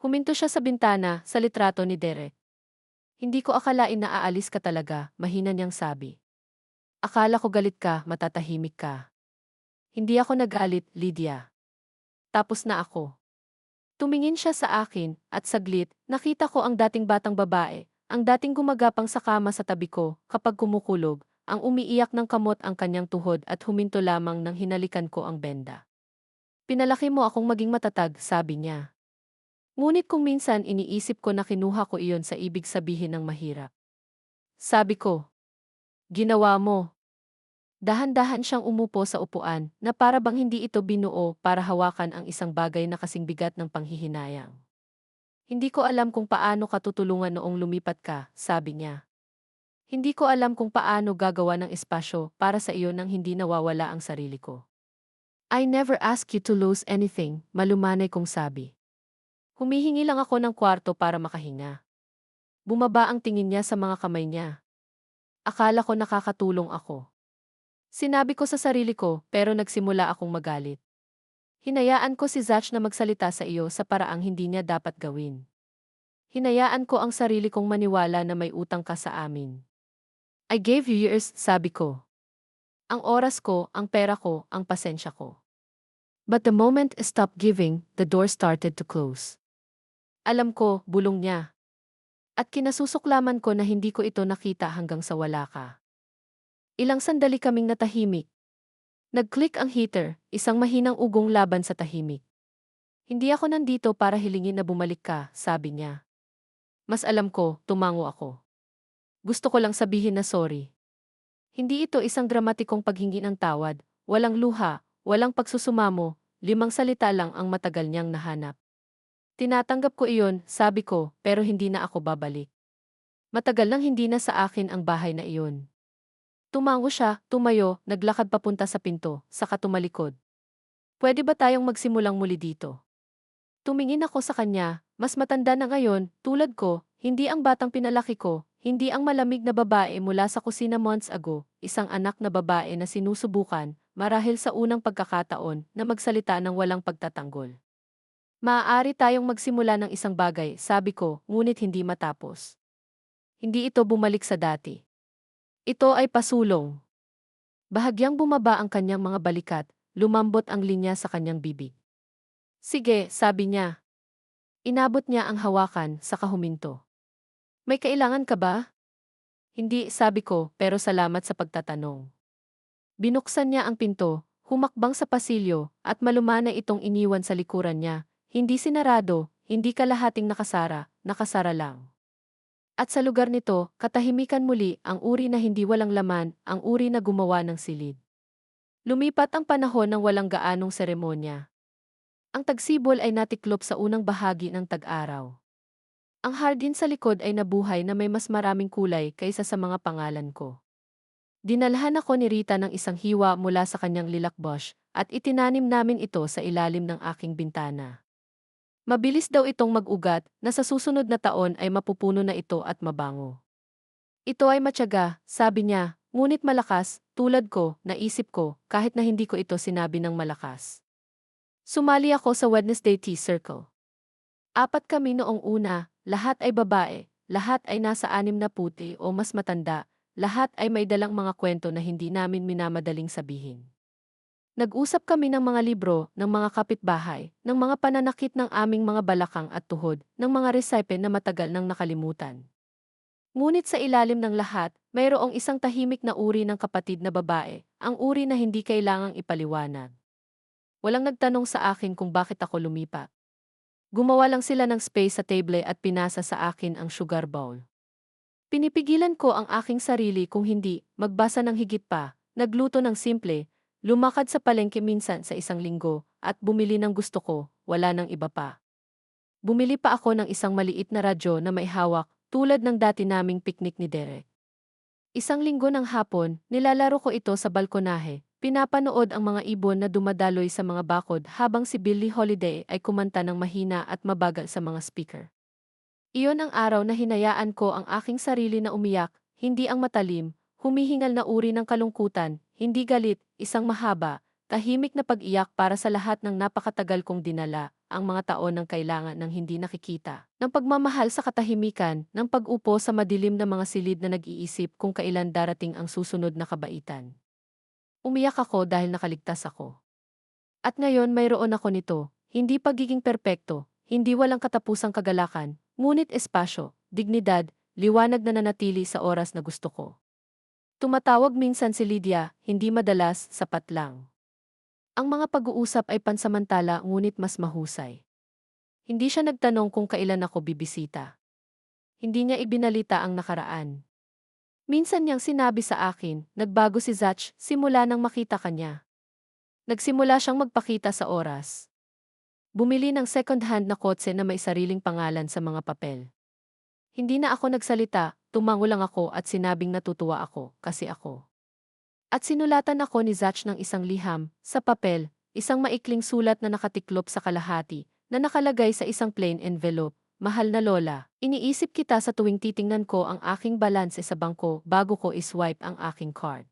Huminto siya sa bintana, sa litrato ni Derek. Hindi ko akalain na aalis ka talaga, mahina niyang sabi. Akala ko galit ka, matatahimik ka. Hindi ako nagalit, Lydia. Tapos na ako. Tumingin siya sa akin, at saglit, nakita ko ang dating batang babae, ang dating gumagapang sa kama sa tabi ko, kapag kumukulog, ang umiiyak ng kamot ang kanyang tuhod at huminto lamang nang hinalikan ko ang benda. Pinalaki mo akong maging matatag, sabi niya. Ngunit kung minsan iniisip ko na kinuha ko iyon sa ibig sabihin ng mahirap. Sabi ko, ginawa mo. Dahan-dahan siyang umupo sa upuan na para bang hindi ito binuo para hawakan ang isang bagay na kasing bigat ng panghihinayang. Hindi ko alam kung paano ka tutulungan noong lumipat ka, sabi niya. Hindi ko alam kung paano gagawa ng espasyo para sa iyo nang hindi nawawala ang sarili ko. I never ask you to lose anything, malumanay kong sabi. Humihingi lang ako ng kwarto para makahinga. Bumaba ang tingin niya sa mga kamay niya. Akala ko nakakatulong ako. Sinabi ko sa sarili ko pero nagsimula akong magalit. Hinayaan ko si Zach na magsalita sa iyo sa paraang hindi niya dapat gawin. Hinayaan ko ang sarili kong maniwala na may utang ka sa amin. I gave you years, sabi ko. Ang oras ko, ang pera ko, ang pasensya ko. But the moment I stopped giving, the door started to close. Alam ko, bulong niya. At kinasusuklaman ko na hindi ko ito nakita hanggang sa wala ka. Ilang sandali kaming natahimik. Nag-click ang heater, isang mahinang ugong laban sa tahimik. Hindi ako nandito para hilingin na bumalik ka, sabi niya. Mas alam ko, tumango ako. Gusto ko lang sabihin na sorry. Hindi ito isang dramatikong paghingi ng tawad, walang luha, walang pagsusumamo, 5 salita lang ang matagal niyang nahanap. Tinatanggap ko iyon, sabi ko, pero hindi na ako babalik. Matagal nang hindi na sa akin ang bahay na iyon. Tumango siya, tumayo, naglakad papunta sa pinto, saka tumalikod. Pwede ba tayong magsimulang muli dito? Tumingin ako sa kanya, mas matanda na ngayon, tulad ko, hindi ang batang pinalaki ko, hindi ang malamig na babae mula sa kusina months ago, isang anak na babae na sinusubukan, marahil sa unang pagkakataon, na magsalita ng walang pagtatanggol. Maaari tayong magsimula ng isang bagay, sabi ko, ngunit hindi matapos. Hindi ito bumalik sa dati. Ito ay pasulong. Bahagyang bumaba ang kanyang mga balikat, lumambot ang linya sa kanyang bibig. Sige, sabi niya. Inabot niya ang hawakan, saka huminto. May kailangan ka ba? Hindi, sabi ko, pero salamat sa pagtatanong. Binuksan niya ang pinto, humakbang sa pasilyo, at malumanay itong iniwan sa likuran niya. Hindi sinarado, hindi kalahating nakasara lang. At sa lugar nito, katahimikan muli ang uri na hindi walang laman, ang uri na gumawa ng silid. Lumipat ang panahon ng walang gaanong seremonya. Ang tagsibol ay natiklop sa unang bahagi ng tag-araw. Ang hardin sa likod ay nabuhay na may mas maraming kulay kaysa sa mga pangalan ko. Dinalhan ako ni Rita ng isang hiwa mula sa kanyang lilac bush at itinanim namin ito sa ilalim ng aking bintana. Mabilis daw itong mag-ugat na sa susunod na taon ay mapupuno na ito at mabango. Ito ay matyaga, sabi niya, ngunit malakas, tulad ko, naisip ko, kahit na hindi ko ito sinabi ng malakas. Sumali ako sa Wednesday Tea Circle. 4 kami noong una, lahat ay babae, lahat ay nasa 60 o mas matanda, lahat ay may dalang mga kwento na hindi namin minamadaling sabihin. Nag-usap kami ng mga libro, ng mga kapitbahay, ng mga pananakit ng aming mga balakang at tuhod, ng mga resepe na matagal nang nakalimutan. Ngunit sa ilalim ng lahat, mayroong isang tahimik na uri ng kapatid na babae, ang uri na hindi kailangang ipaliwanag. Walang nagtanong sa akin kung bakit ako lumipat. Gumawa lang sila ng space sa table at pinasa sa akin ang sugar bowl. Pinipigilan ko ang aking sarili kung hindi magbasa ng higit pa, nagluto ng simple, lumakad sa palengke minsan sa isang linggo, at bumili ng gusto ko, wala nang iba pa. Bumili pa ako ng isang maliit na radyo na may hawak, tulad ng dati naming picnic ni Derek. Isang linggo ng hapon, nilalaro ko ito sa balkonahe, pinapanood ang mga ibon na dumadaloy sa mga bakod habang si Billie Holiday ay kumanta ng mahina at mabagal sa mga speaker. Iyon ang araw na hinayaan ko ang aking sarili na umiyak, hindi ang matalim, humihingal na uri ng kalungkutan, hindi galit, isang mahaba, tahimik na pag-iyak para sa lahat ng napakatagal kong dinala, ang mga taon ng kailangan ng hindi nakikita, ng pagmamahal sa katahimikan, ng pag-upo sa madilim na mga silid na nag-iisip kung kailan darating ang susunod na kabaitan. Umiyak ako dahil nakaligtas ako. At ngayon mayroon ako nito, hindi pagiging perpekto, hindi walang katapusang kagalakan, ngunit espasyo, dignidad, liwanag na nanatili sa oras na gusto ko. Tumatawag minsan si Lydia, hindi madalas, sapat lang. Ang mga pag-uusap ay pansamantala ngunit mas mahusay. Hindi siya nagtanong kung kailan ako bibisita. Hindi niya ibinalita ang nakaraan. Minsan niyang sinabi sa akin, nagbago si Zach simula nang makita kanya. Nagsimula siyang magpakita sa oras. Bumili ng second-hand na kotse na may sariling pangalan sa mga papel. Hindi na ako nagsalita, tumango lang ako at sinabing natutuwa ako, kasi ako. At sinulatan ako ni Zach ng isang liham, sa papel, isang maikling sulat na nakatiklop sa kalahati, na nakalagay sa isang plain envelope. Mahal na Lola, iniisip kita sa tuwing titingnan ko ang aking balanse sa bangko bago ko iswipe ang aking card.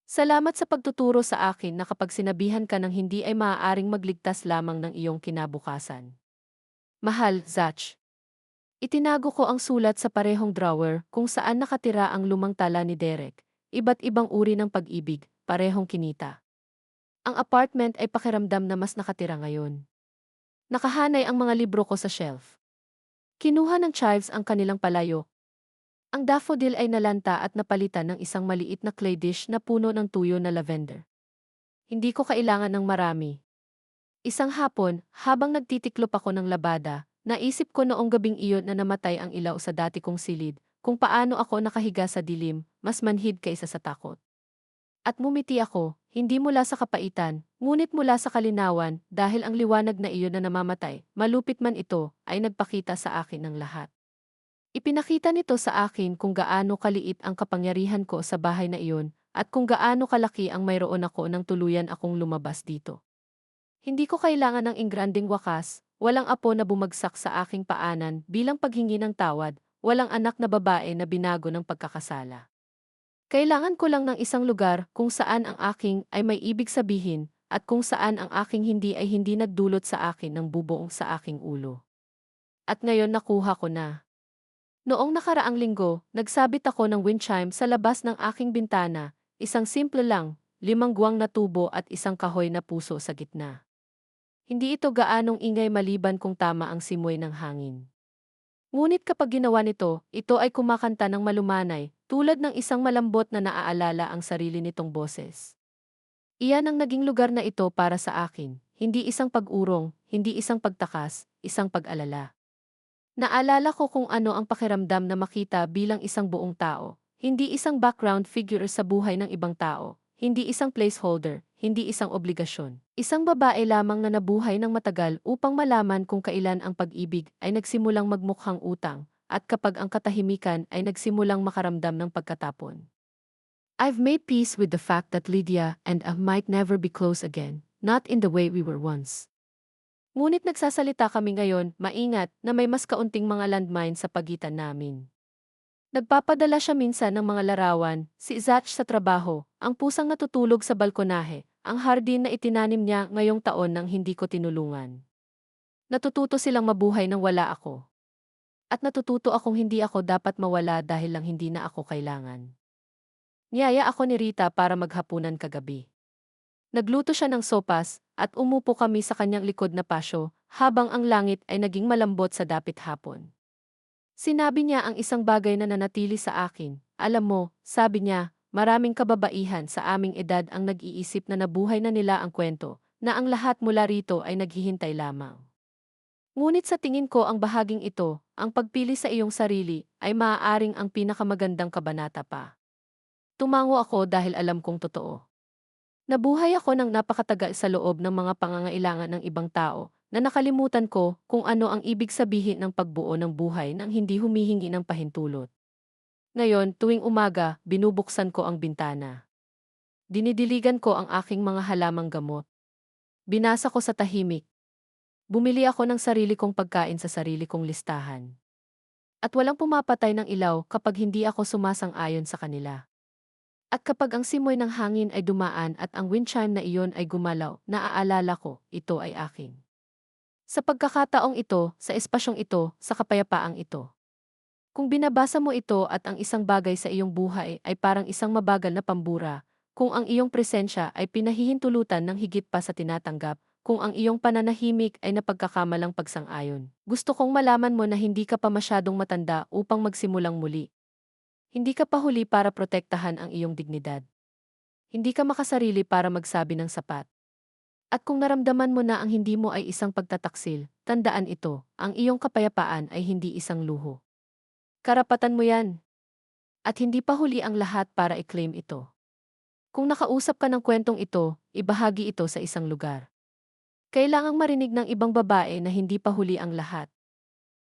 Salamat sa pagtuturo sa akin na kapag sinabihan ka ng hindi ay maaaring magligtas lamang ng iyong kinabukasan. Mahal, Zach. Itinago ko ang sulat sa parehong drawer kung saan nakatira ang lumang tala ni Derek. Iba't ibang uri ng pag-ibig, parehong kinita. Ang apartment ay pakiramdam na mas nakatira ngayon. Nakahanay ang mga libro ko sa shelf. Kinuha ng chives ang kanilang palayo. Ang daffodil ay nalanta at napalitan ng isang maliit na clay dish na puno ng tuyo na lavender. Hindi ko kailangan ng marami. Isang hapon, habang nagtitiklop ako ng labada, naisip ko noong gabing iyon na namatay ang ilaw sa dati kong silid, kung paano ako nakahiga sa dilim, mas manhid kaysa sa takot. At mumiti ako, hindi mula sa kapaitan, ngunit mula sa kalinawan, dahil ang liwanag na iyon na namamatay, malupit man ito, ay nagpakita sa akin ng lahat. Ipinakita nito sa akin kung gaano kaliit ang kapangyarihan ko sa bahay na iyon, at kung gaano kalaki ang mayroon ako nang tuluyan akong lumabas dito. Hindi ko kailangan ng ingranding wakas, walang apo na bumagsak sa aking paanan bilang paghingi ng tawad, walang anak na babae na binago ng pagkakasala. Kailangan ko lang ng isang lugar kung saan ang aking ay may ibig sabihin, at kung saan ang aking hindi ay hindi nagdulot sa akin ng bubuong sa aking ulo. At ngayon nakuha ko na. Noong nakaraang linggo, nagsabit ako ng wind chime sa labas ng aking bintana, isang simple lang, 5 guwang na tubo at isang kahoy na puso sa gitna. Hindi ito gaanong ingay maliban kung tama ang simoy ng hangin. Ngunit kapag ginawa nito, ito ay kumakanta ng malumanay, tulad ng isang malambot na naaalala ang sarili nitong boses. Iyan ang naging lugar na ito para sa akin, hindi isang pag-urong, hindi isang pagtakas, isang pag-alala. Naalala ko kung ano ang pakiramdam na makita bilang isang buong tao, hindi isang background figure sa buhay ng ibang tao, hindi isang placeholder, hindi isang obligasyon. Isang babae lamang na nabuhay ng matagal upang malaman kung kailan ang pag-ibig ay nagsimulang magmukhang utang, at kapag ang katahimikan ay nagsimulang makaramdam ng pagkatapon. I've made peace with the fact that Lydia and I might never be close again, not in the way we were once. Ngunit nagsasalita kami ngayon, maingat, na may mas kaunting mga landmine sa pagitan namin. Nagpapadala siya minsan ng mga larawan, si Zach sa trabaho, ang pusang natutulog sa balkonahe, ang hardin na itinanim niya ngayong taon nang hindi ko tinulungan. Natututo silang mabuhay nang wala ako. At natututo akong hindi ako dapat mawala dahil lang hindi na ako kailangan. Niyaya ako ni Rita para maghapunan kagabi. Nagluto siya ng sopas, at umupo kami sa kanyang likod na pasyo, habang ang langit ay naging malambot sa dapit hapon. Sinabi niya ang isang bagay na nanatili sa akin. Alam mo, sabi niya, maraming kababaihan sa aming edad ang nag-iisip na nabuhay na nila ang kwento, na ang lahat mula rito ay naghihintay lamang. Ngunit sa tingin ko ang bahaging ito, ang pagpili sa iyong sarili, ay maaaring ang pinakamagandang kabanata pa. Tumango ako dahil alam kong totoo. Nabuhay ako ng napakatagal sa loob ng mga pangangailangan ng ibang tao, na nakalimutan ko kung ano ang ibig sabihin ng pagbuo ng buhay nang hindi humihingi ng pahintulot. Ngayon, tuwing umaga, binubuksan ko ang bintana. Dinidiligan ko ang aking mga halamang gamot. Binasa ko sa tahimik. Bumili ako ng sarili kong pagkain sa sarili kong listahan. At walang pumapatay ng ilaw kapag hindi ako sumasang-ayon sa kanila. At kapag ang simoy ng hangin ay dumaan at ang wind chime na iyon ay gumalaw, naaalala ko, ito ay akin. Sa pagkakataong ito, sa espasyong ito, sa kapayapaang ito. Kung binabasa mo ito at ang isang bagay sa iyong buhay ay parang isang mabagal na pambura, kung ang iyong presensya ay pinahihintulutan ng higit pa sa tinatanggap, kung ang iyong pananahimik ay napagkakamalang pagsang-ayon. Gusto kong malaman mo na hindi ka pa masyadong matanda upang magsimulang muli. Hindi ka pa huli para protektahan ang iyong dignidad. Hindi ka makasarili para magsabi ng sapat. At kung naramdaman mo na ang hindi mo ay isang pagtataksil, tandaan ito, ang iyong kapayapaan ay hindi isang luho. Karapatan mo yan. At hindi pa huli ang lahat para i-claim ito. Kung nakausap ka ng kwentong ito, ibahagi ito sa isang lugar. Kailangang marinig ng ibang babae na hindi pa huli ang lahat.